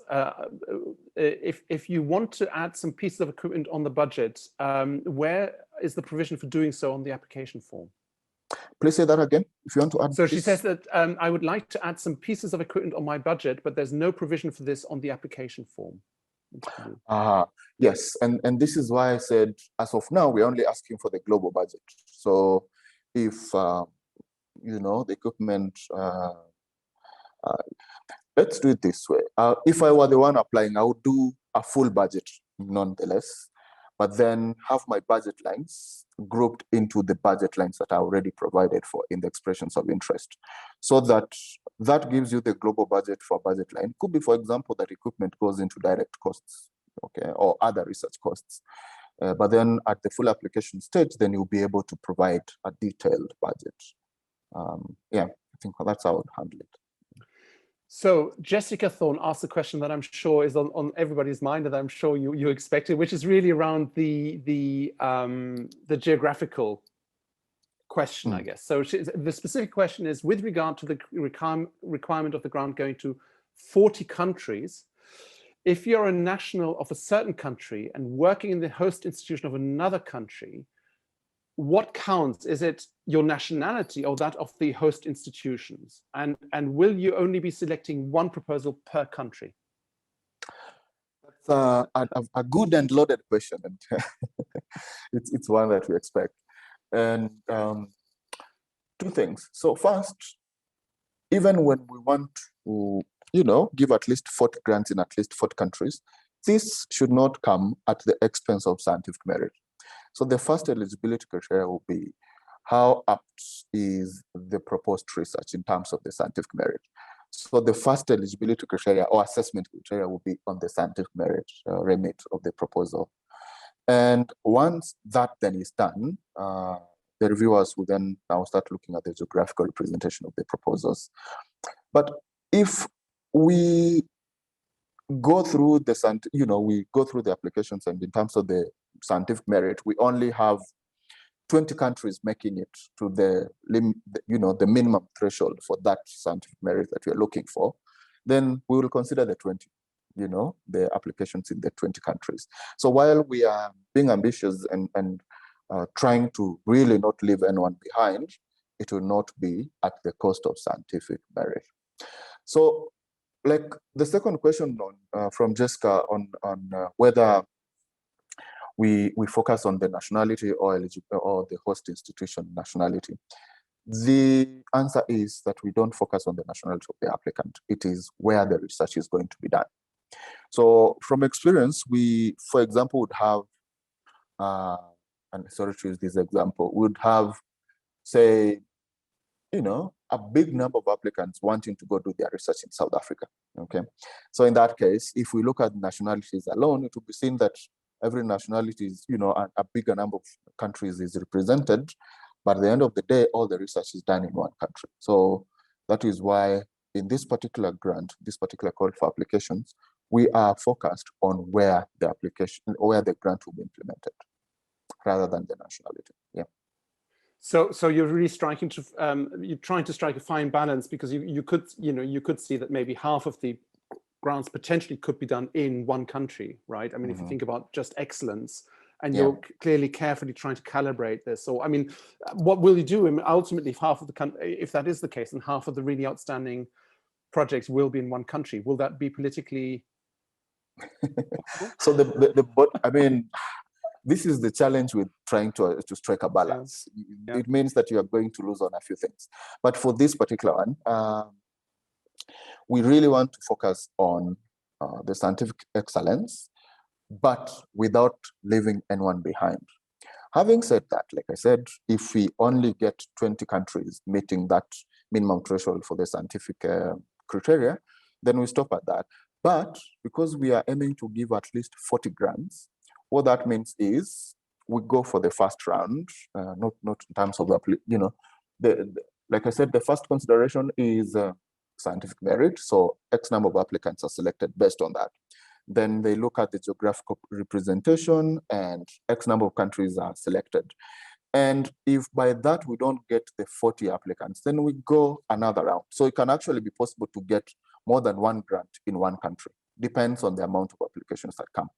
if you want to add some pieces of equipment on the budget, where is the provision for doing so on the application form? Please say that again, if you want to add. So she says that I would like to add some pieces of equipment on my budget, but there's no provision for this on the application form. Yes, and this is why I said, as of now, we're only asking for the global budget. So if, you know, the equipment, let's do it this way. If I were the one applying, I would do a full budget nonetheless, but then have my budget lines grouped into the budget lines that are already provided for in the expressions of interest. So that gives you the global budget for budget line. Could be, for example, that equipment goes into direct costs, okay, or other research costs. But then at the full application stage, then you'll be able to provide a detailed budget. Yeah, I think that's how I would handle it. So Jessica Thorne asked a question that I'm sure is on everybody's mind, that I'm sure you expected, which is really around the geographical question, I guess. So the specific question is with regard to the requirement of the grant going to 40 countries. If you're a national of a certain country and working in the host institution of another country, what counts? Is it your nationality or that of the host institutions? And will you only be selecting one proposal per country? That's a good and loaded question, and it's one that we expect. And two things. So first, even when we want to, you know, give at least 40 grants in at least 40 countries, this should not come at the expense of scientific merit. So the first eligibility criteria will be how apt is the proposed research in terms of the scientific merit. So the first eligibility criteria or assessment criteria will be on the scientific merit remit of the proposal. And once that then is done, the reviewers will then now start looking at the geographical representation of the proposals. But if we go through the, you know, we go through the applications, and in terms of the scientific merit, we only have 20 countries making it to the, you know, the minimum threshold for that scientific merit that we're looking for, then we will consider the 20, you know, the applications in the 20 countries. So while we are being ambitious and trying to really not leave anyone behind, it will not be at the cost of scientific merit. So, like the second question from Jessica on whether we focus on the nationality or the host institution nationality. The answer is that we don't focus on the nationality of the applicant. It is where the research is going to be done. So from experience, we, for example, would have, and sorry to use this example, would have, say, you know, a big number of applicants wanting to go do their research in South Africa, okay? So in that case, if we look at nationalities alone, it will be seen that every nationality is, you know, a bigger number of countries is represented, but at the end of the day, all the research is done in one country. So that is why in this particular grant, this particular call for applications, we are focused on where the grant will be implemented rather than the nationality, yeah. So you're really striking to you're trying to strike a fine balance, because you could see that maybe half of the grants potentially could be done in one country, right? I mean, if you think about just excellence, and you're clearly carefully trying to calibrate this. So I mean, what will you do? I mean, ultimately, if half of the country, if that is the case, and half of the really outstanding projects will be in one country, will that be politically? So I mean, this is the challenge with trying to strike a balance. Yeah. It means that you are going to lose on a few things. But for this particular one, we really want to focus on the scientific excellence, but without leaving anyone behind. Having said that, like I said, if we only get 20 countries meeting that minimum threshold for the scientific criteria, then we stop at that. But because we are aiming to give at least 40 grants, what that means is we go for the first round, not in terms of the, you know, like I said, the first consideration is scientific merit. So X number of applicants are selected based on that. Then they look at the geographical representation, and X number of countries are selected. And if by that we don't get the 40 applicants, then we go another round. So it can actually be possible to get more than one grant in one country. Depends on the amount of applications that come.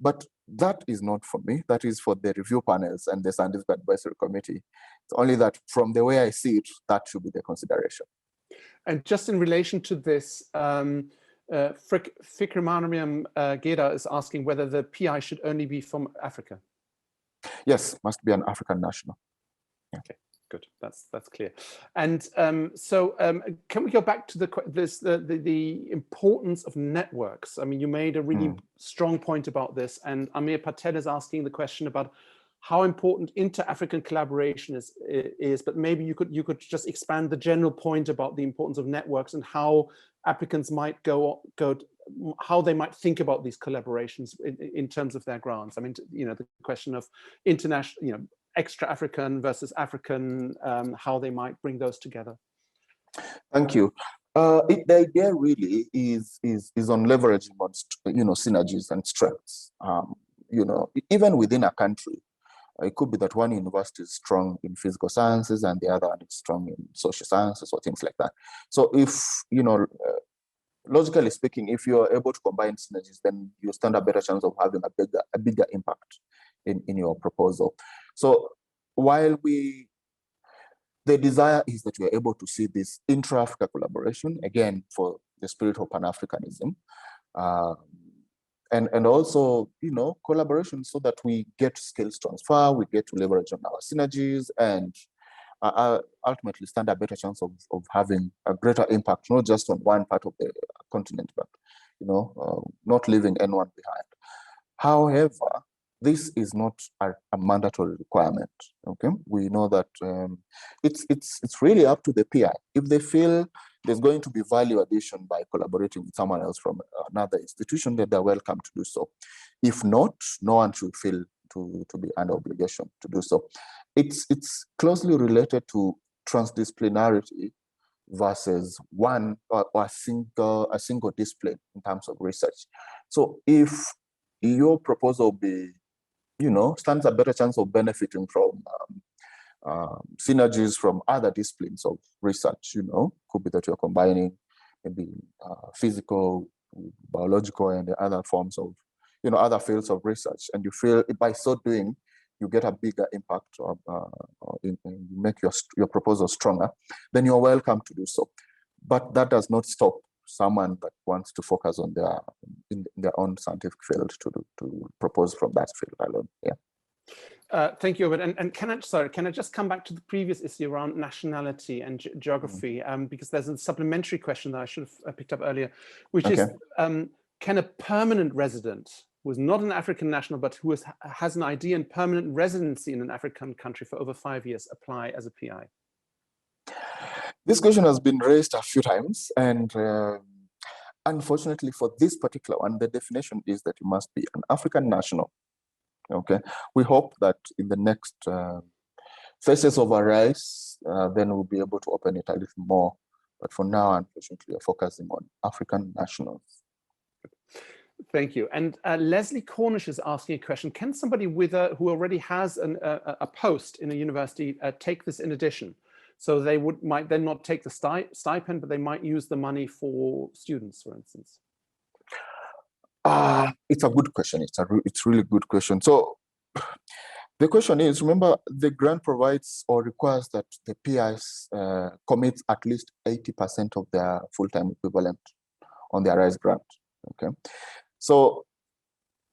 But that is not for me. That is for the review panels and the scientific advisory committee. It's only that from the way I see it, that should be the consideration. And just in relation to this, Fikrimariam Geda is asking whether the PI should only be from Africa. Yes, must be an African national. Okay, good. That's clear. And can we go back to the importance of networks? I mean, you made a really strong point about this, and Amir Patel is asking the question about how important inter-African collaboration is, but maybe you could just expand the general point about the importance of networks and how applicants might how they might think about these collaborations in terms of their grants. I mean, the question of international, extra-African versus African, how they might bring those together. Thank you. The idea really is on leveraging on synergies and strengths. Even within a country, it could be that one university is strong in physical sciences and the other one is strong in social sciences or things like that. So if, logically speaking, if you're able to combine synergies, then you stand a better chance of having a bigger impact in your proposal. So while the desire is that you're able to see this intra-Africa collaboration, again, for the spirit of Pan-Africanism, and also, collaboration so that we get skills transfer, we get to leverage on our synergies, and ultimately stand a better chance of having a greater impact, not just on one part of the continent, but, not leaving anyone behind. However, this is not a mandatory requirement. Okay, we know that it's really up to the PI. If they feel there's going to be value addition by collaborating with someone else from another institution, then they're welcome to do so. If not, no one should feel to be under obligation to do so. It's closely related to transdisciplinarity versus one or a single discipline in terms of research. So if your proposal stands a better chance of benefiting from synergies from other disciplines of research, could be that you're combining maybe physical, biological, and the other forms of, other fields of research, and you feel by so doing, you get a bigger impact or make your proposal stronger, then you're welcome to do so. But that does not stop someone that wants to focus on their own scientific field to propose from that field alone. Yeah. Thank you, Obed. And can I just come back to the previous issue around nationality and geography, because there's a supplementary question that I should have picked up earlier, which is, can a permanent resident who is not an African national, but who has an ID and permanent residency in an African country for over 5 years apply as a PI? This question has been raised a few times, and unfortunately for this particular one, the definition is that you must be an African national. Okay, we hope that in the next phases of ARISE, then we'll be able to open it a little more. But for now, unfortunately, we're focusing on African nationals. Thank you. And Leslie Cornish is asking a question. Can somebody who already has a post in a university take this in addition? So they might then not take the stipend, but they might use the money for students, for instance. It's a good question. It's really good question. So the question is, remember, the grant provides or requires that the PIs commit at least 80% of their full-time equivalent on the ARISE grant. Okay, so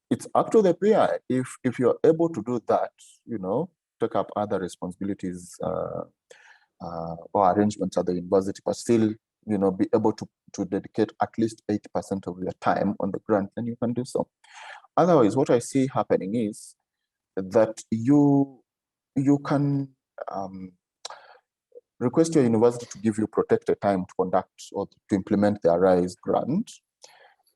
it's up to the PI if you're able to do that, take up other responsibilities or arrangements at the university, but still, be able to dedicate at least 80% of your time on the grant, then you can do so. Otherwise, what I see happening is that you can request your university to give you protected time to conduct or to implement the ARISE grant,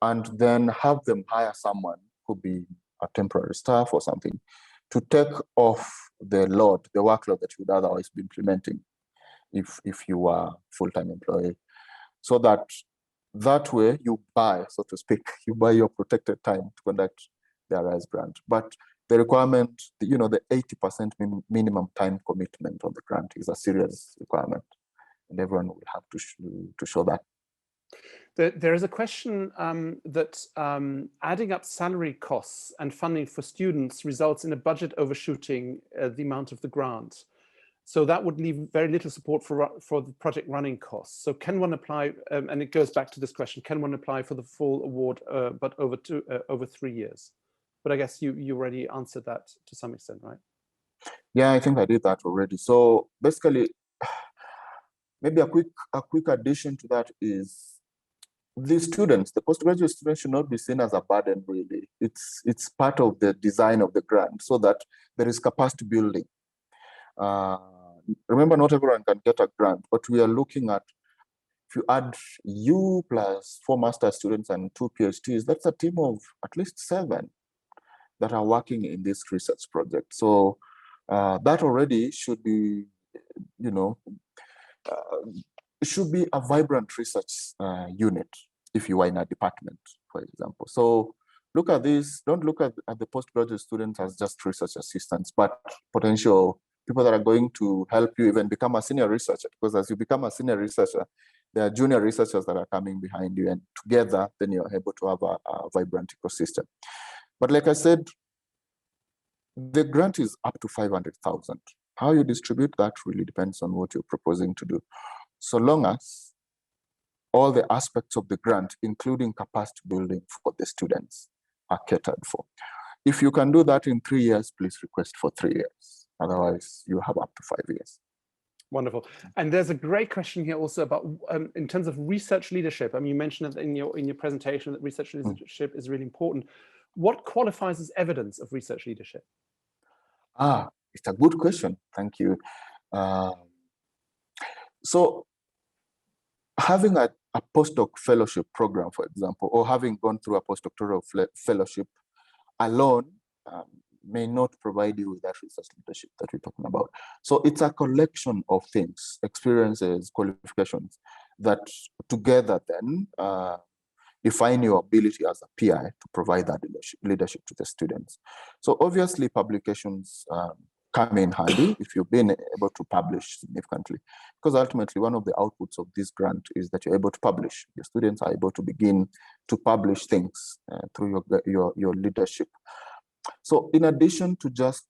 and then have them hire someone, could be a temporary staff or something, to take off the workload that you would otherwise be implementing if you are full-time employee. So that way you buy, so to speak, you buy your protected time to conduct the ARISE grant. But the requirement, you know, the 80% minimum time commitment on the grant is a serious requirement, and everyone will have to show that. There is a question that adding up salary costs and funding for students results in a budget overshooting the amount of the grant. So that would leave very little support for the project running costs. So can one apply, and it goes back to this question, can one apply for the full award, but over 3 years? But I guess you already answered that to some extent, right? Yeah, I think I did that already. So basically, maybe a quick addition to that is the students, the postgraduate students, should not be seen as a burden, really. It's part of the design of the grant so that there is capacity building. Remember, not everyone can get a grant, but we are looking at, if you add you plus 4 master's students and 2 PhDs, that's a team of at least 7 that are working in this research project. So that already should be, you know, it should be a vibrant research unit if you are in a department, for example. So look at this, don't look at the postgraduate students as just research assistants, but potential people that are going to help you even become a senior researcher, because as you become a senior researcher, there are junior researchers that are coming behind you, and together, then you're able to have a vibrant ecosystem. But like I said, the grant is up to 500,000. How you distribute that really depends on what you're proposing to do. So long as all the aspects of the grant, including capacity building for the students, are catered for. If you can do that in 3 years, please request for 3 years. Otherwise, you have up to 5 years. Wonderful. And there's a great question here also about, in terms of research leadership. I mean, you mentioned it in your presentation that research leadership is really important. What qualifies as evidence of research leadership? It's a good question. Thank you. So having a postdoc fellowship program, for example, or having gone through a postdoctoral fellowship alone may not provide you with that research leadership that we're talking about. So it's a collection of things, experiences, qualifications, that together then define your ability as a PI to provide that leadership to the students. So obviously publications come in handy if you've been able to publish significantly, because ultimately one of the outputs of this grant is that you're able to publish. Your students are able to begin to publish things through your leadership. So in addition to just,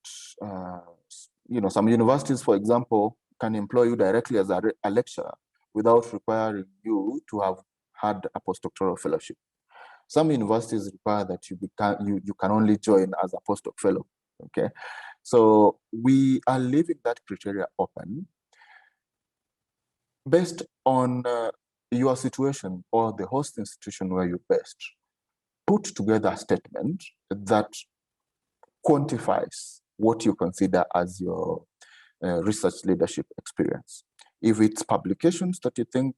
you know, some universities, for example, can employ you directly as a lecturer without requiring you to have had a postdoctoral fellowship. Some universities require that you can only join as a postdoc fellow, okay? So we are leaving that criteria open based on your situation or the host institution where you're based. Put together a statement that quantifies what you consider as your research leadership experience. If it's publications that you think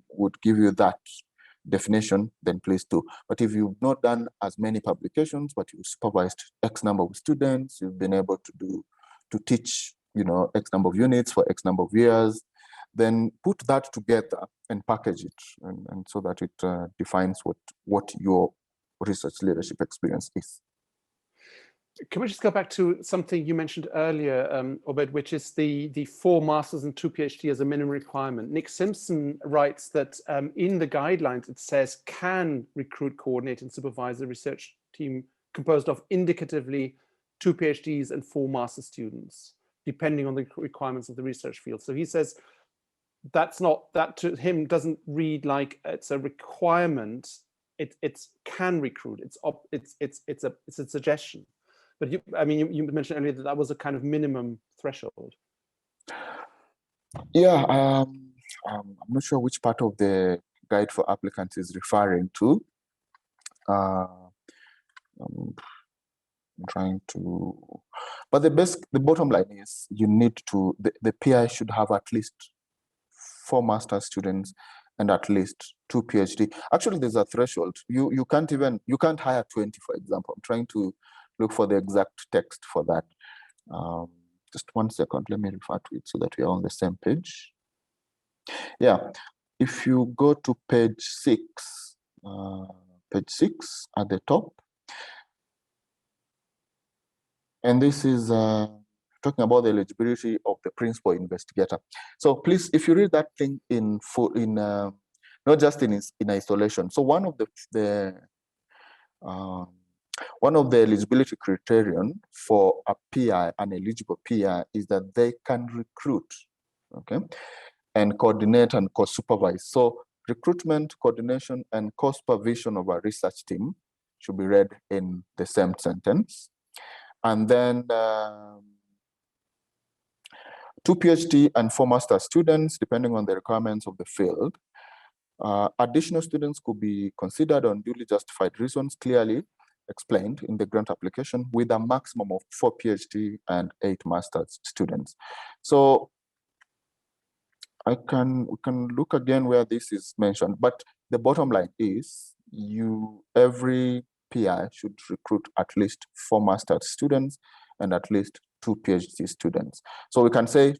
would give you that definition, then please do. But if you've not done as many publications, but you supervised X number of students, you've been able to teach, you know, X number of units for X number of years, then put that together and package it, and so that it defines what your research leadership experience is. Can we just go back to something you mentioned earlier, Obed, which is the 4 masters and 2 PhD as a minimum requirement. Nick Simpson writes that in the guidelines, it says can recruit, coordinate, and supervise a research team composed of indicatively 2 PhDs and 4 master students, depending on the requirements of the research field. So he says that's not, that to him doesn't read like it's a requirement. It's can recruit. It's a suggestion. But you mentioned earlier that was a kind of minimum threshold. Yeah, I'm not sure which part of the guide for applicants is referring to. I'm trying to, but the bottom line is you need to, the PI should have at least 4 master's students and at least 2 PhD. Actually, there's a threshold. You can't hire 20, for example. I'm trying to look for the exact text for that. Just 1 second, let me refer to it so that we are on the same page. Yeah, if you go to page 6 at the top, And this is talking about the eligibility of the principal investigator. So please, if you read that thing in full, not just in isolation. So one of the eligibility criterion for a PI, an eligible PI, is that they can recruit, okay, and coordinate and co-supervise. So recruitment, coordination, and co-supervision of a research team should be read in the same sentence. And then 2 PhD and 4 master students, depending on the requirements of the field. Additional students could be considered on duly justified reasons, clearly explained in the grant application, with a maximum of 4 PhD and 8 master's students. So we can look again where this is mentioned, but the bottom line is every PI should recruit at least 4 master's students and at least 2 PhD students. So we can say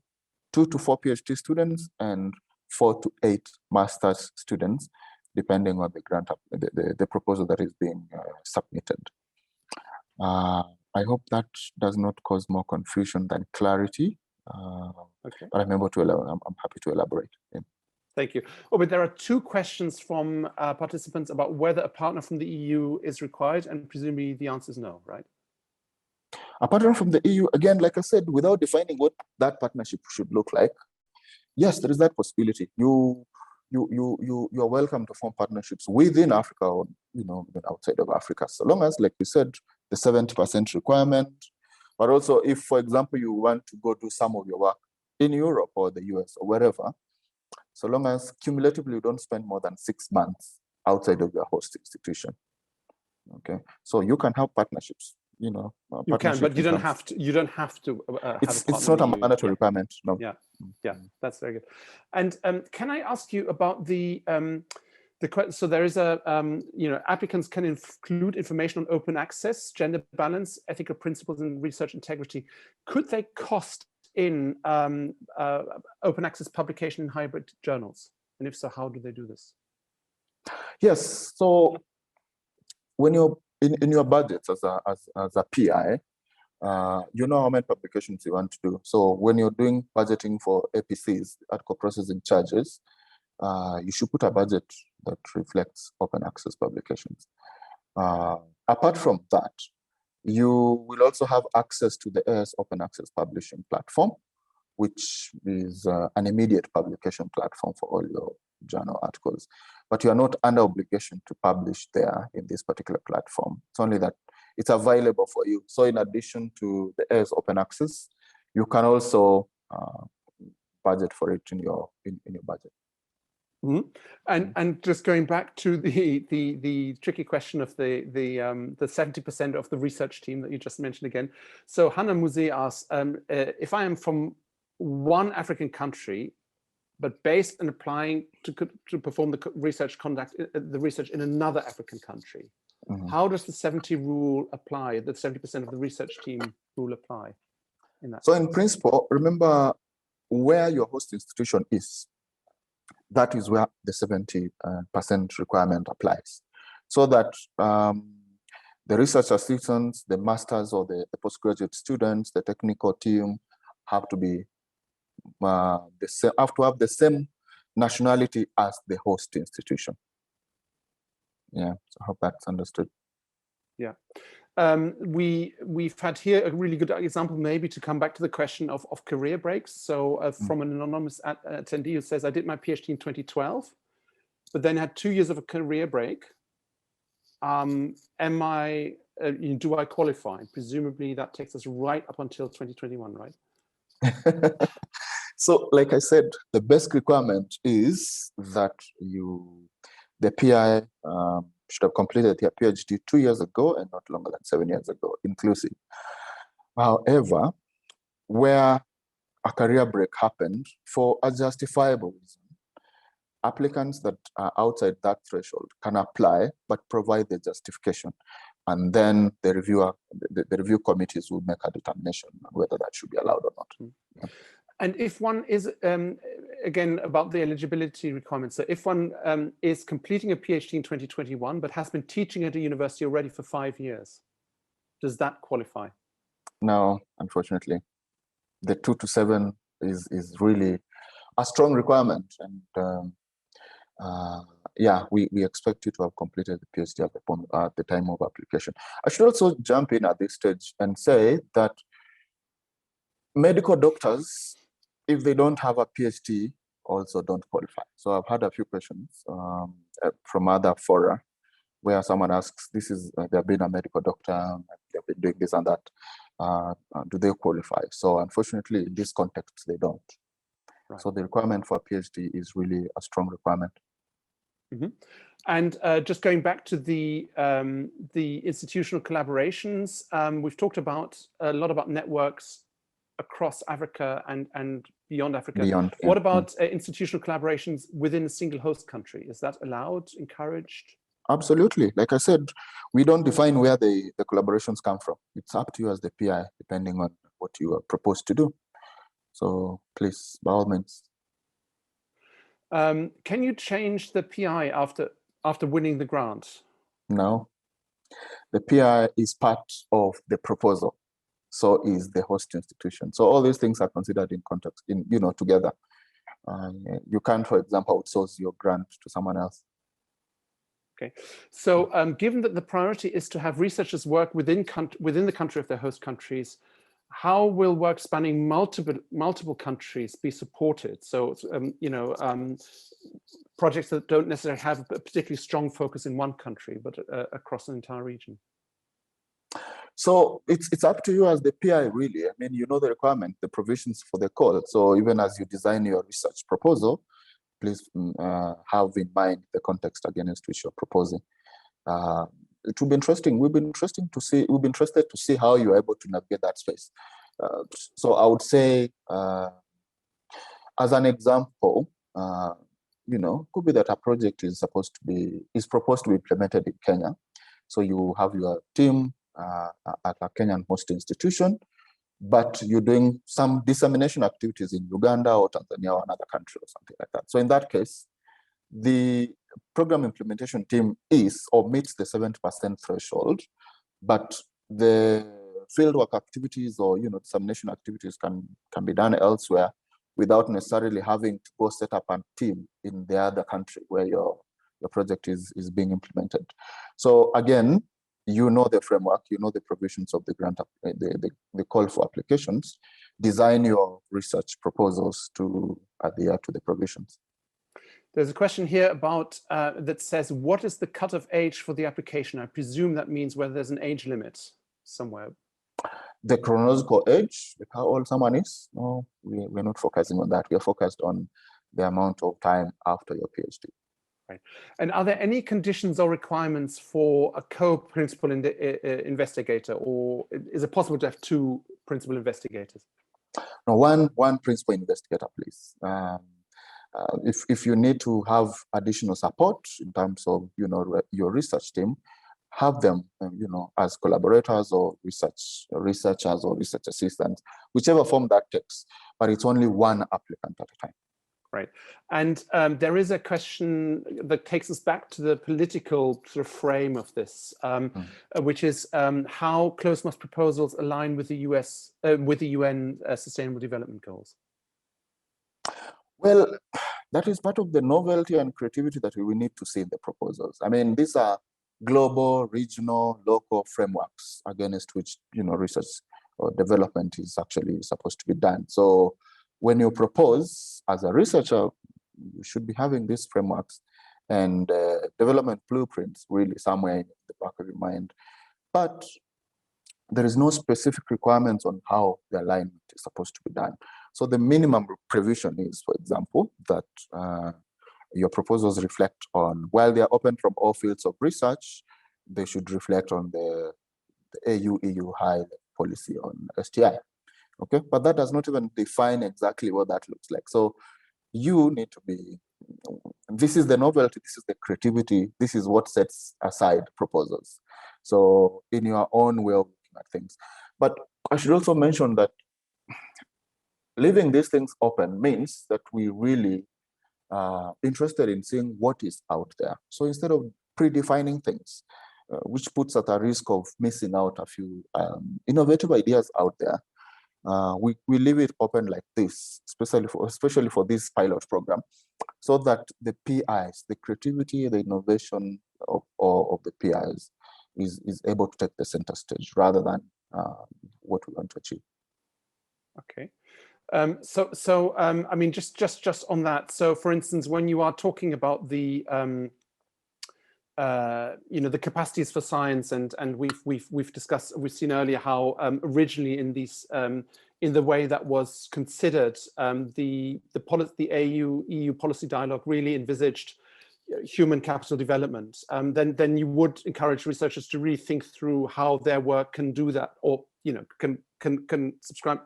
2 to 4 PhD students and 4 to 8 master's students, depending on the grant, the proposal that is being submitted. I hope that does not cause more confusion than clarity. Okay. But I'm happy to elaborate. Yeah. Thank you. Oh, but there are 2 questions from participants about whether a partner from the EU is required, and presumably the answer is no, right? A partner from the EU, again, like I said, without defining what that partnership should look like, yes, there is that possibility. You are welcome to form partnerships within Africa or even outside of Africa, so long as, like we said, the 70% requirement. But also, if, for example, you want to go do some of your work in Europe or the US or wherever, so long as cumulatively you don't spend more than 6 months outside of your host institution. Okay, so you can have partnerships. You can, but you don't have to. You don't have to. It's not a mandatory requirement. No. Yeah, that's very good. And can I ask you about the so there is a applicants can include information on open access, gender balance, ethical principles, and research integrity. Could they cost in open access publication in hybrid journals? And if so, how do they do this? Yes. So when you're in your budgets as a PI, you know how many publications you want to do. So when you're doing budgeting for APCs, article processing charges, you should put a budget that reflects open access publications. Apart from that, you will also have access to the Eois open access publishing platform, which is an immediate publication platform for all your journal articles. But you are not under obligation to publish there in this particular platform. It's only that it's available for you. So in addition to the Eois open access, you can also budget for it in your budget. Mm-hmm. And just going back to the tricky question of the 70% of the research team that you just mentioned again. So Hannah Muse asks, if I am from one African country, but based on applying to perform the research in another African country, how does the 70 rule apply? The 70% of the research team rule apply in that? So in principle, remember where your host institution is. That is where the 70% requirement applies. So that the research assistants, the masters or the postgraduate students, the technical team have to be have to have the same nationality as the host institution. Yeah, so I hope that's understood. Yeah. We've had here a really good example, maybe to come back to the question of career breaks. So from an anonymous attendee who says, I did my PhD in 2012, but then had 2 years of a career break. Do I qualify? Presumably that takes us right up until 2021, right? So like I said, the best requirement is that the PI should have completed their PhD 2 years ago and not longer than 7 years ago, inclusive. However, where a career break happened for a justifiable reason, applicants that are outside that threshold can apply, but provide the justification. And then the review committees will make a determination on whether that should be allowed or not. Yeah. And if one is, again, about the eligibility requirements, so if one is completing a PhD in 2021, but has been teaching at a university already for 5 years, does that qualify? No, unfortunately, the 2 to 7 is really a strong requirement, and yeah, we expect you to have completed the PhD at the time of application. I should also jump in at this stage and say that medical doctors, if they don't have a PhD, also don't qualify. So I've had a few questions from other fora where someone asks, this is, they've been a medical doctor, they've been doing this and that, do they qualify? So unfortunately, in this context, they don't. Right. So the requirement for a PhD is really a strong requirement. Mm-hmm. And just going back to the institutional collaborations, we've talked about a lot about networks across Africa and beyond Africa. Beyond, what about institutional collaborations within a single host country? Is that allowed, encouraged? Absolutely. Like I said, we don't define where the collaborations come from. It's up to you as the PI, depending on what you are proposed to do. So please, by all means. Can you change the PI after winning the grant? No. The PI is part of the proposal. So is the host institution. So all these things are considered in context, together. You can't, for example, outsource your grant to someone else. Okay, so given that the priority is to have researchers work within the country of their host countries, how will work spanning multiple countries be supported? So, projects that don't necessarily have a particularly strong focus in one country, but across an entire region. So it's up to you as the PI, really. I mean, you know the requirement, the provisions for the call. So even as you design your research proposal, please have in mind the context against which you're proposing. It will be interesting. We'll be interested to see how you're able to navigate that space. So I would say, as an example, could be that a project is proposed to be implemented in Kenya. So you have your team at a Kenyan host institution, but you're doing some dissemination activities in Uganda or Tanzania or another country or something like that. So in that case, the program implementation team is or meets the 70% threshold, but the fieldwork activities or dissemination activities can be done elsewhere without necessarily having to go set up a team in the other country where your project is being implemented. So again, you know the framework, you know the provisions of the grant, the call for applications. Design your research proposals to adhere to the provisions. There's a question here about that says, what is the cutoff age for the application? I presume that means whether there's an age limit somewhere. The chronological age, like how old someone is? No, we're not focusing on that. We are focused on the amount of time after your PhD. Right. And are there any conditions or requirements for a co-principal investigator, or is it possible to have two principal investigators? No, one principal investigator, please. If you need to have additional support in terms of your research team, have them as collaborators or researchers or research assistants, whichever form that takes. But it's only one applicant at a time. Right. And there is a question that takes us back to the political sort of frame of this, which is how close must proposals align with the UN Sustainable Development Goals? Well, that is part of the novelty and creativity that we need to see in the proposals. I mean, these are global, regional, local frameworks against which research or development is actually supposed to be done. So when you propose as a researcher, you should be having these frameworks and development blueprints really somewhere in the back of your mind. But there is no specific requirements on how the alignment is supposed to be done. So the minimum provision is, for example, that your proposals reflect on, while they are open from all fields of research, they should reflect on the AU-EU high policy on STI. Okay, but that does not even define exactly what that looks like. So you need to be, this is the novelty, this is the creativity, this is what sets aside proposals. So in your own way of looking at things. But I should also mention that leaving these things open means that we really are interested in seeing what is out there. So instead of predefining things, which puts at a risk of missing out a few innovative ideas out there. We leave it open like this, especially for this pilot program, so that the PIs, the creativity, the innovation of the PIs is able to take the center stage rather than what we want to achieve. Okay. I mean, just on that. So, for instance, when you are talking about the the capacities for science, and we've seen earlier how originally in these in the way that was considered, the EU policy dialogue really envisaged human capital development. Then you would encourage researchers to really think through how their work can do that, or can subscribe.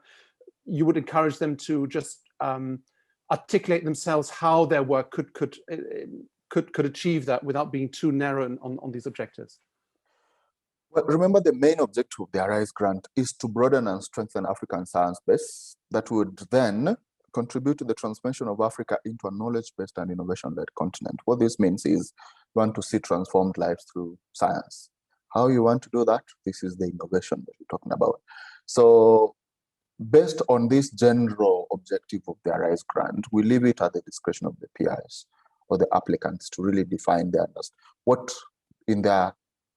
You would encourage them to just articulate themselves how their work could achieve that without being too narrow on these objectives. Well, remember, the main objective of the ARISE grant is to broaden and strengthen African science base that would then contribute to the transformation of Africa into a knowledge-based and innovation-led continent. What this means is you want to see transformed lives through science. How you want to do that? This is the innovation that we're talking about. So based on this general objective of the ARISE grant, we leave it at the discretion of the PIs or the applicants to really define what in their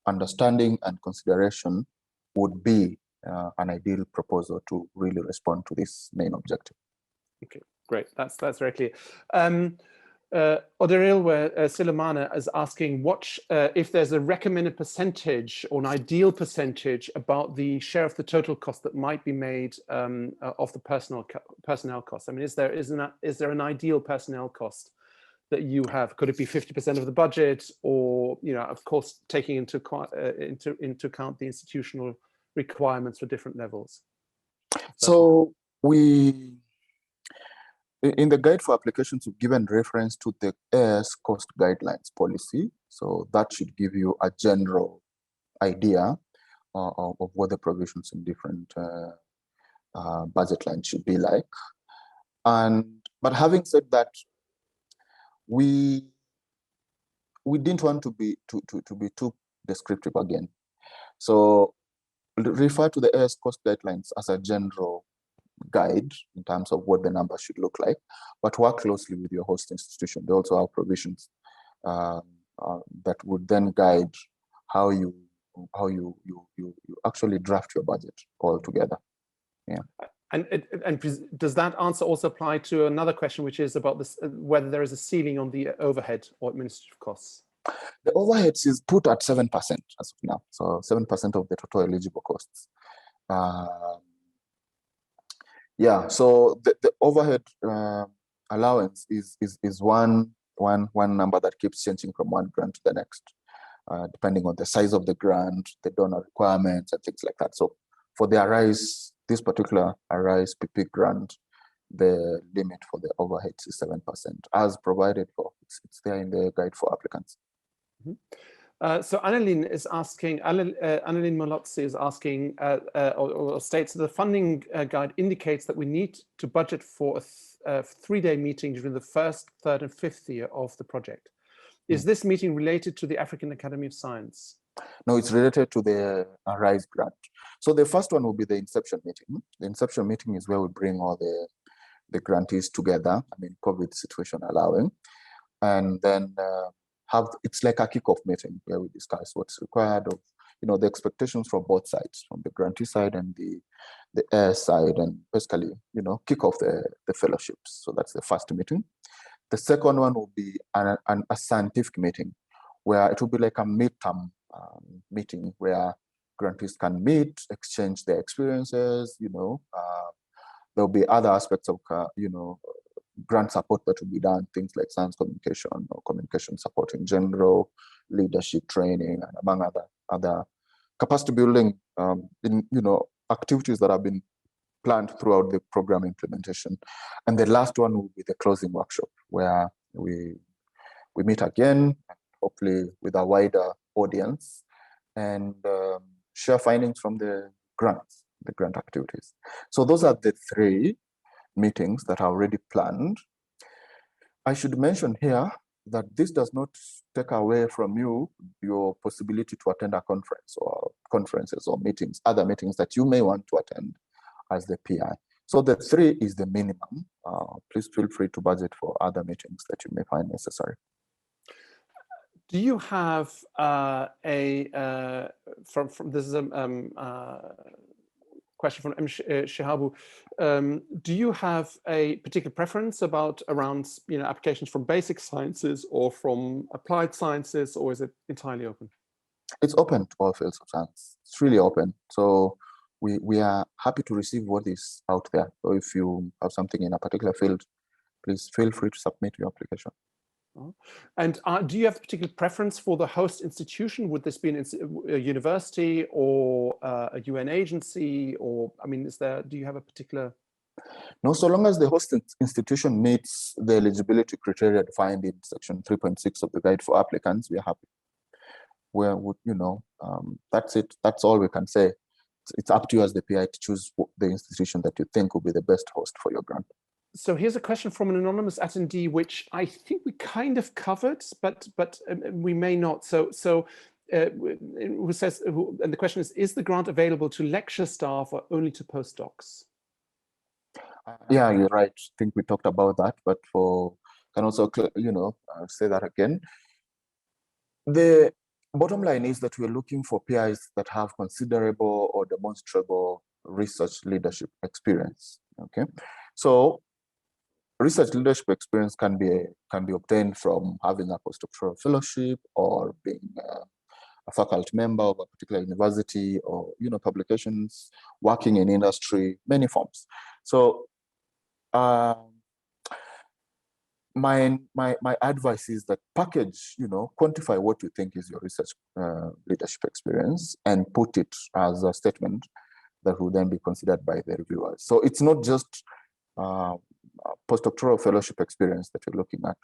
understanding and consideration would be an ideal proposal to really respond to this main objective. Okay, great. That's very clear. Oderilwe Silamana is asking if there's a recommended percentage or an ideal percentage about the share of the total cost that might be made of the personnel costs. I mean, is there an ideal personnel cost that you have? Could it be 50% of the budget, or of course, taking into account the institutional requirements for different levels? So in the guide for applications, we've given reference to the AS cost guidelines policy. So that should give you a general idea of what the provisions in different budget lines should be like. But having said that, we didn't want to be too descriptive again. So refer to the AS cost guidelines as a general guide in terms of what the numbers should look like, but work closely with your host institution. They also have provisions that would then guide how you actually draft your budget altogether. Yeah. And does that answer also apply to another question, which is about this, whether there is a ceiling on the overhead or administrative costs? The overheads is put at 7% as of now. So 7% of the total eligible costs. Yeah, so the overhead allowance is one number that keeps changing from one grant to the next, depending on the size of the grant, the donor requirements, and things like that. So for the ARISE, this particular ARISE PP grant, the limit for the overheads is 7%, as provided for. It's there in the guide for applicants. Mm-hmm. So Annalene is asking, Annalene Molotsi is asking, or states that the funding guide indicates that we need to budget for a 3-day meeting during the first, third, and fifth year of the project. Is this meeting related to the African Academy of Science? No, it's related to the ARISE grant. So the first one will be the Inception Meeting. The Inception Meeting is where we bring all the grantees together, I mean, COVID situation allowing, and then it's like a kickoff meeting where we discuss what's required of, the expectations from both sides, from the grantee side and the AIR side, and basically, kick off the fellowships. So that's the first meeting. The second one will be a scientific meeting, where it will be like a midterm meeting where grantees can meet, exchange their experiences. There'll be other aspects of, grant support that will be done, things like science communication or communication support in general, leadership training, and among other capacity building, activities that have been planned throughout the program implementation. And the last one will be the closing workshop, where we meet again, hopefully with a wider audience, and share findings from the grant activities. So those are the 3 meetings that are already planned. I should mention here that this does not take away from you your possibility to attend a conference or conferences or meetings, other meetings that you may want to attend as the PI. So the 3 is the minimum. Please feel free to budget for other meetings that you may find necessary. Do you have this is a question from M. Shihabu. Do you have a particular preference around applications from basic sciences or from applied sciences, or is it entirely open? It's open to all fields of science. It's really open. So we are happy to receive what is out there. So if you have something in a particular field, please feel free to submit your application. And do you have a particular preference for the host institution? Would this be a university or a UN agency, or do you have a particular? No, so long as the host institution meets the eligibility criteria defined in section 3.6 of the guide for applicants, we are happy. That's it. That's all we can say. It's up to you as the PI to choose the institution that you think will be the best host for your grant. So here's a question from an anonymous attendee, which I think we kind of covered, but we may not. Who says, and the question is the grant available to lecture staff or only to postdocs? Yeah, you're right. I think we talked about that, but can also say that again. The bottom line is that we're looking for PIs that have considerable or demonstrable research leadership experience. Okay, so research leadership experience can be obtained from having a postdoctoral fellowship or being a faculty member of a particular university, or publications, working in industry, many forms. So my advice is that package, quantify what you think is your research leadership experience and put it as a statement that will then be considered by the reviewers. So it's not just postdoctoral fellowship experience that you're looking at.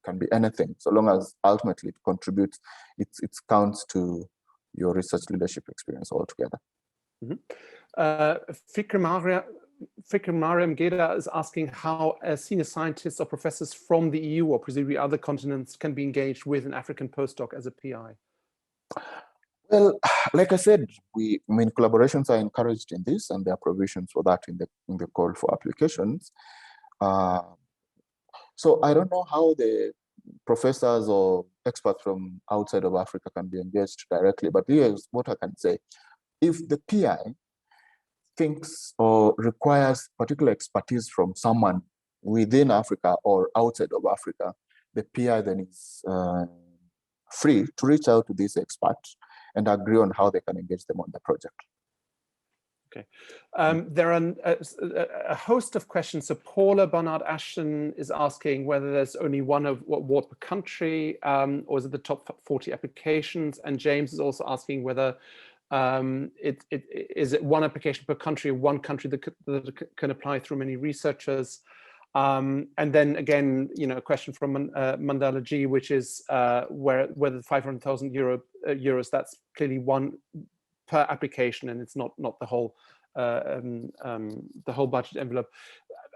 Can be anything, so long as ultimately it contributes, it counts to your research leadership experience altogether. Fikr Mariam Geda is asking how senior scientists or professors from the EU or presumably other continents can be engaged with an African postdoc as a PI. Well, like I said, collaborations are encouraged in this, and there are provisions for that in the call for applications. So I don't know how the professors or experts from outside of Africa can be engaged directly, but here's what I can say. If the PI thinks or requires particular expertise from someone within Africa or outside of Africa, the PI then is free to reach out to these experts and agree on how they can engage them on the project. Okay. There are a host of questions. So Paula Barnard Ashton is asking whether there's only one award per country, or is it the top 40 applications? And James is also asking whether is it one application per country, or one country that can apply through many researchers? And then again, a question from Mandala G, which is whether 500,000 euros, that's clearly one per application, and it's not the whole budget envelope.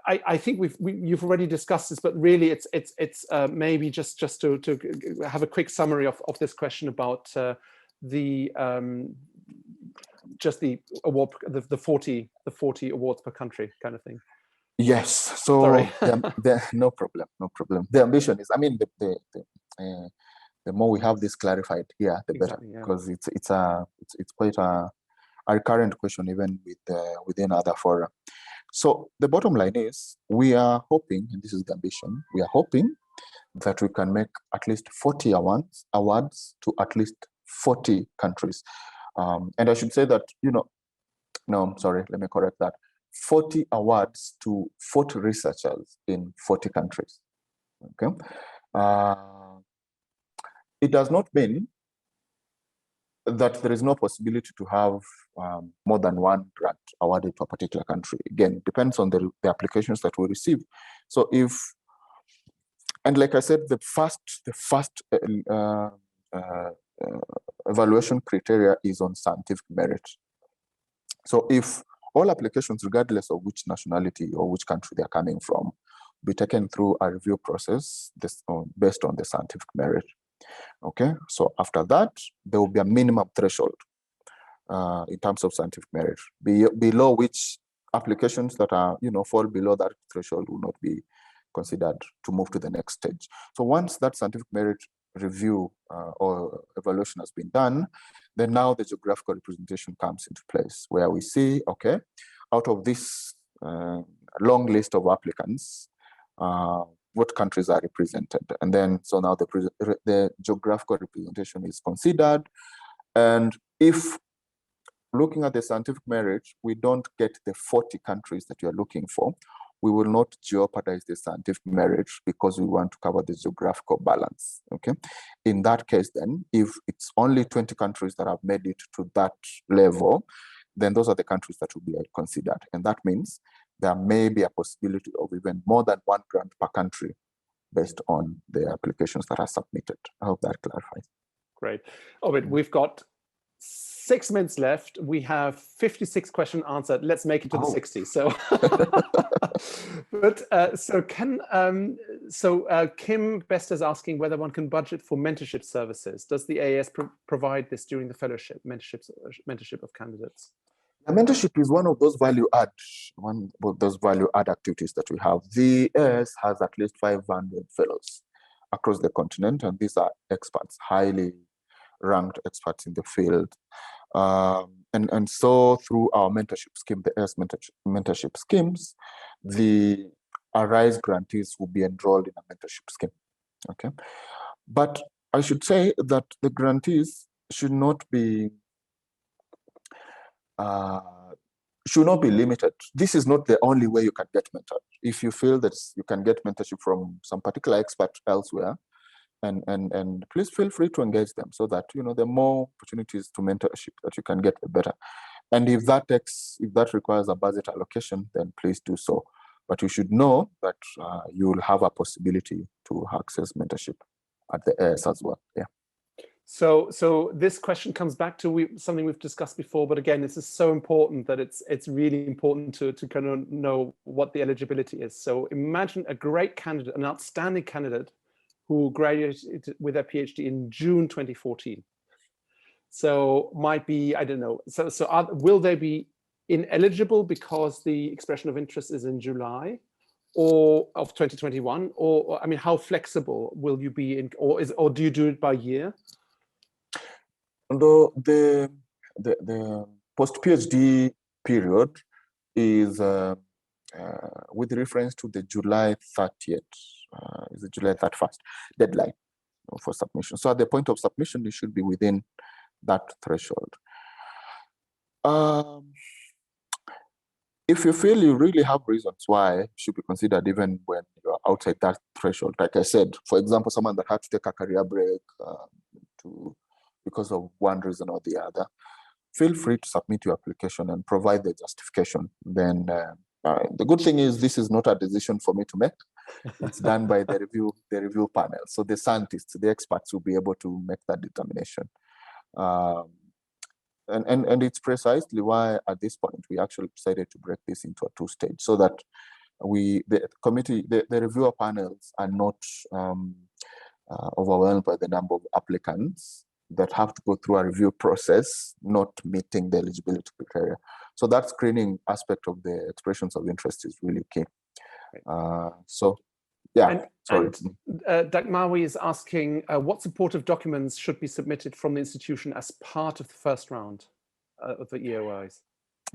I think you've already discussed this, but really it's maybe just to have a quick summary of this question about the award, the 40 awards per country kind of thing. Yes. So no problem. The ambition is, the more we have this clarified here, the better, because it's quite a recurrent question even within other fora. So the bottom line is, we are hoping, and this is the ambition, we are hoping that we can make at least 40 awards to at least 40 countries. And I should say that, no, I'm sorry, let me correct that. 40 awards to 40 researchers in 40 countries. Okay. It does not mean that there is no possibility to have more than one grant awarded to a particular country. Again, it depends on the applications that we receive. So and like I said, the first evaluation criteria is on scientific merit. So if all applications, regardless of which nationality or which country they're coming from, be taken through a review process based on the scientific merit. Okay, so after that, there will be a minimum threshold in terms of scientific merit, below which applications that are, fall below that threshold will not be considered to move to the next stage. So once that scientific merit review or evaluation has been done, then now the geographical representation comes into place, where we see, okay, out of this long list of applicants, what countries are represented. And then, so now the geographical representation is considered. And if looking at the scientific merit, we don't get the 40 countries that you're looking for, we will not jeopardize the scientific merit because we want to cover the geographical balance, okay? In that case then, if it's only 20 countries that have made it to that level, then those are the countries that will be considered. And that means there may be a possibility of even more than 1 grant per country based on the applications that are submitted. I hope that clarifies. Great. Oh, but we've got 6 minutes left. We have 56 questions answered. Let's make it to the 60. So, Kim Best is asking whether one can budget for mentorship services. Does the AAS provide this during the fellowship, mentorship of candidates? Mentorship is one of those value add activities that we have. The AAS has at least 500 fellows across the continent, and these are experts, highly ranked experts in the field. And so through our mentorship scheme, the AAS mentorship schemes, the ARISE grantees will be enrolled in a mentorship scheme, okay? But I should say that the grantees should not be limited. This is not the only way you can get mentored. If you feel that you can get mentorship from some particular expert elsewhere, and please feel free to engage them, so that the more opportunities to mentorship that you can get, the better. And if that requires a budget allocation, then please do so. But you should know that you will have a possibility to access mentorship at the AAS as well. Yeah. So this question comes back to something we've discussed before, but again, this is so important that it's really important to kind of know what the eligibility is. So imagine a great candidate, an outstanding candidate who graduated with their PhD in June 2014. So might be, I don't know. So will they be ineligible because the expression of interest is in July or of 2021? Or I mean, how flexible will you be in, or do you do it by year? Although the post-PhD period is with reference to the July 30th, is the July 31st deadline for submission. So at the point of submission, you should be within that threshold. If you feel you really have reasons why it should be considered even when you're outside that threshold, like I said, for example, someone that had to take a career break because of one reason or the other, feel free to submit your application and provide the justification. Then the good thing is this is not a decision for me to make. It's done by the review panel. So the scientists, the experts will be able to make that determination. And it's precisely why at this point we actually decided to break this into a 2-stage, so that the reviewer panels are not overwhelmed by the number of applicants that have to go through a review process not meeting the eligibility criteria. So that screening aspect of the expressions of interest is really key. So yeah. Dagmawi is asking what supportive documents should be submitted from the institution as part of the first round of the Eois?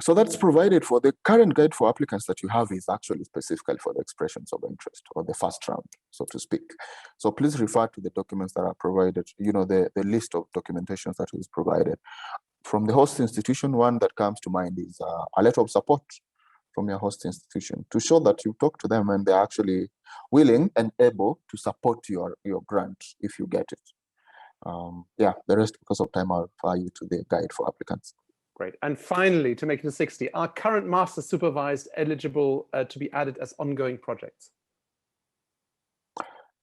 So that's provided for. The current guide for applicants that you have is actually specifically for the expressions of interest, or the first round, so to speak. So please refer to the documents that are provided, the list of documentations that is provided. From the host institution, one that comes to mind is a letter of support from your host institution to show that you talk to them and they're actually willing and able to support your grant if you get it. Yeah, the rest, because of time, I'll refer you to the guide for applicants. Great. And finally, to make it to 60, are current master supervised eligible to be added as ongoing projects?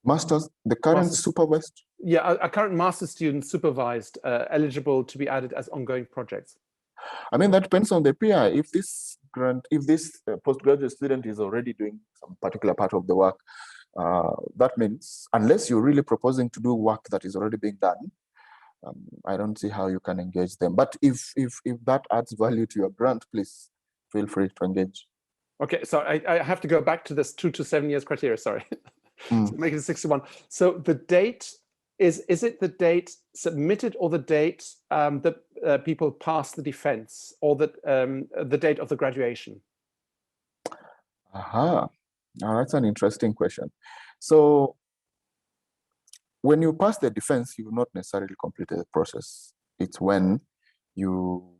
Masters, the current supervised? Yeah, are current master students supervised eligible to be added as ongoing projects? I mean, that depends on the PI. If this grant, if this postgraduate student is already doing some particular part of the work, that means unless you're really proposing to do work that is already being done, I don't see how you can engage them. But if that adds value to your grant, please feel free to engage. Okay, so I have to go back to this 2 to 7 years criteria, sorry. So make it 61. So the date, is it the date submitted or the date that people pass the defense, or the date of the graduation? Aha, now that's an interesting question. So when you pass the defense, you will not necessarily complete the process. It's when you,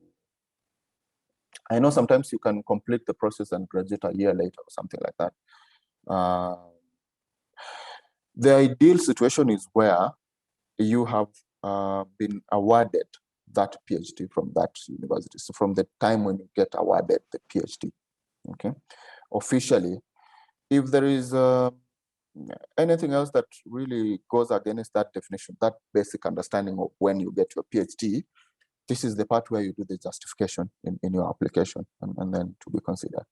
I know sometimes you can complete the process and graduate a year later or something like that. The ideal situation is where you have been awarded that PhD from that university. So from the time when you get awarded the PhD, okay? Officially, if there is anything else that really goes against that definition, that basic understanding of when you get your PhD, this is the part where you do the justification in your application and then to be considered.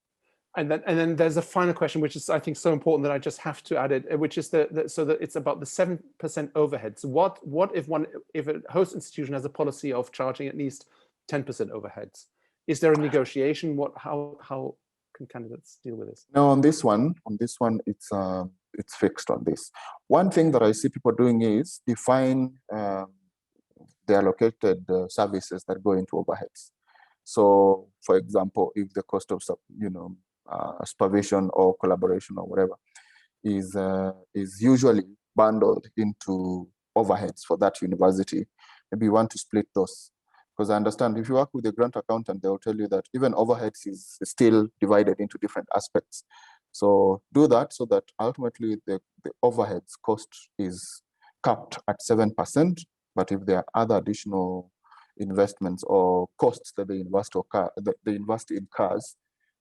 And then there's a final question, which is, I think, so important that I just have to add it, which is so that it's about the 7% overheads. What if a host institution has a policy of charging at least 10% overheads? Is there a negotiation? How can candidates deal with this? No, on this one, it's fixed on this. One thing that I see people doing is define the allocated services that go into overheads. So, for example, if the cost of supervision or collaboration or whatever is usually bundled into overheads for that university, maybe you want to split those. Because I understand if you work with a grant accountant, they'll tell you that even overheads is still divided into different aspects. So do that so that ultimately the overheads cost is capped at 7%. But if there are other additional investments or costs that the university incurs,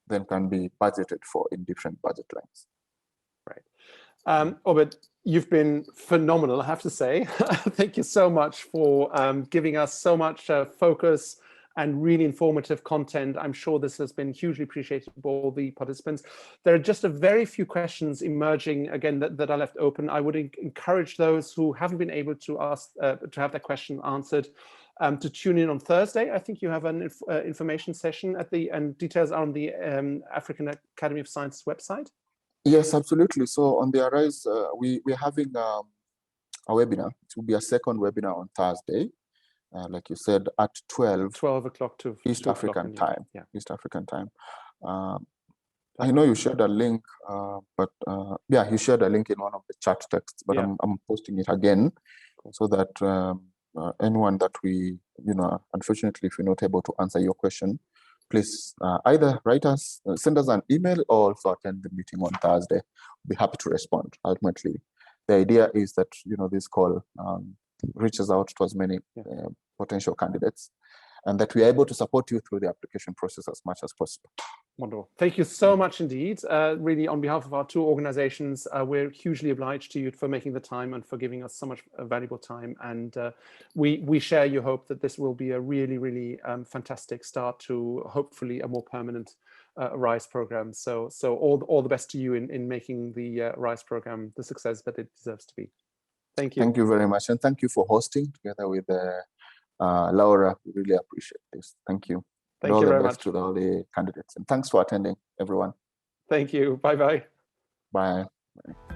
then can be budgeted for in different budget lines. Right. Obed, you've been phenomenal, I have to say. Thank you so much for giving us so much focus and really informative content. I'm sure this has been hugely appreciated by all the participants. There are just a very few questions emerging, again, that are left open. I would encourage those who haven't been able to ask, to have their question answered, to tune in on Thursday. I think you have an information session and details are on the African Academy of Sciences website. Yes, absolutely. So on the ARUA, we're having a webinar. It will be a second webinar on Thursday, like you said, at 12 o'clock to East African time. Yeah. East African time. I know you shared a link, but yeah, you shared a link in one of the chat texts, but yeah. I'm posting it again so that anyone that we, unfortunately, if you're not able to answer your question, please either write us, send us an email, or also attend the meeting on Thursday. We'll be happy to respond. Ultimately, the idea is that this call reaches out to as many potential candidates, and that we are able to support you through the application process as much as possible. Wonderful. Thank you so much indeed. Really, on behalf of our two organizations, we're hugely obliged to you for making the time and for giving us so much valuable time. And we share your hope that this will be a really, really fantastic start to hopefully a more permanent RISE program. So all the best to you in making the RISE program the success that it deserves to be. Thank you. Thank you very much. And thank you for hosting together with Laura. We really appreciate this. Thank you. Thank you very much to all the candidates. And thanks for attending, everyone. Thank you. Bye-bye. Bye. Bye.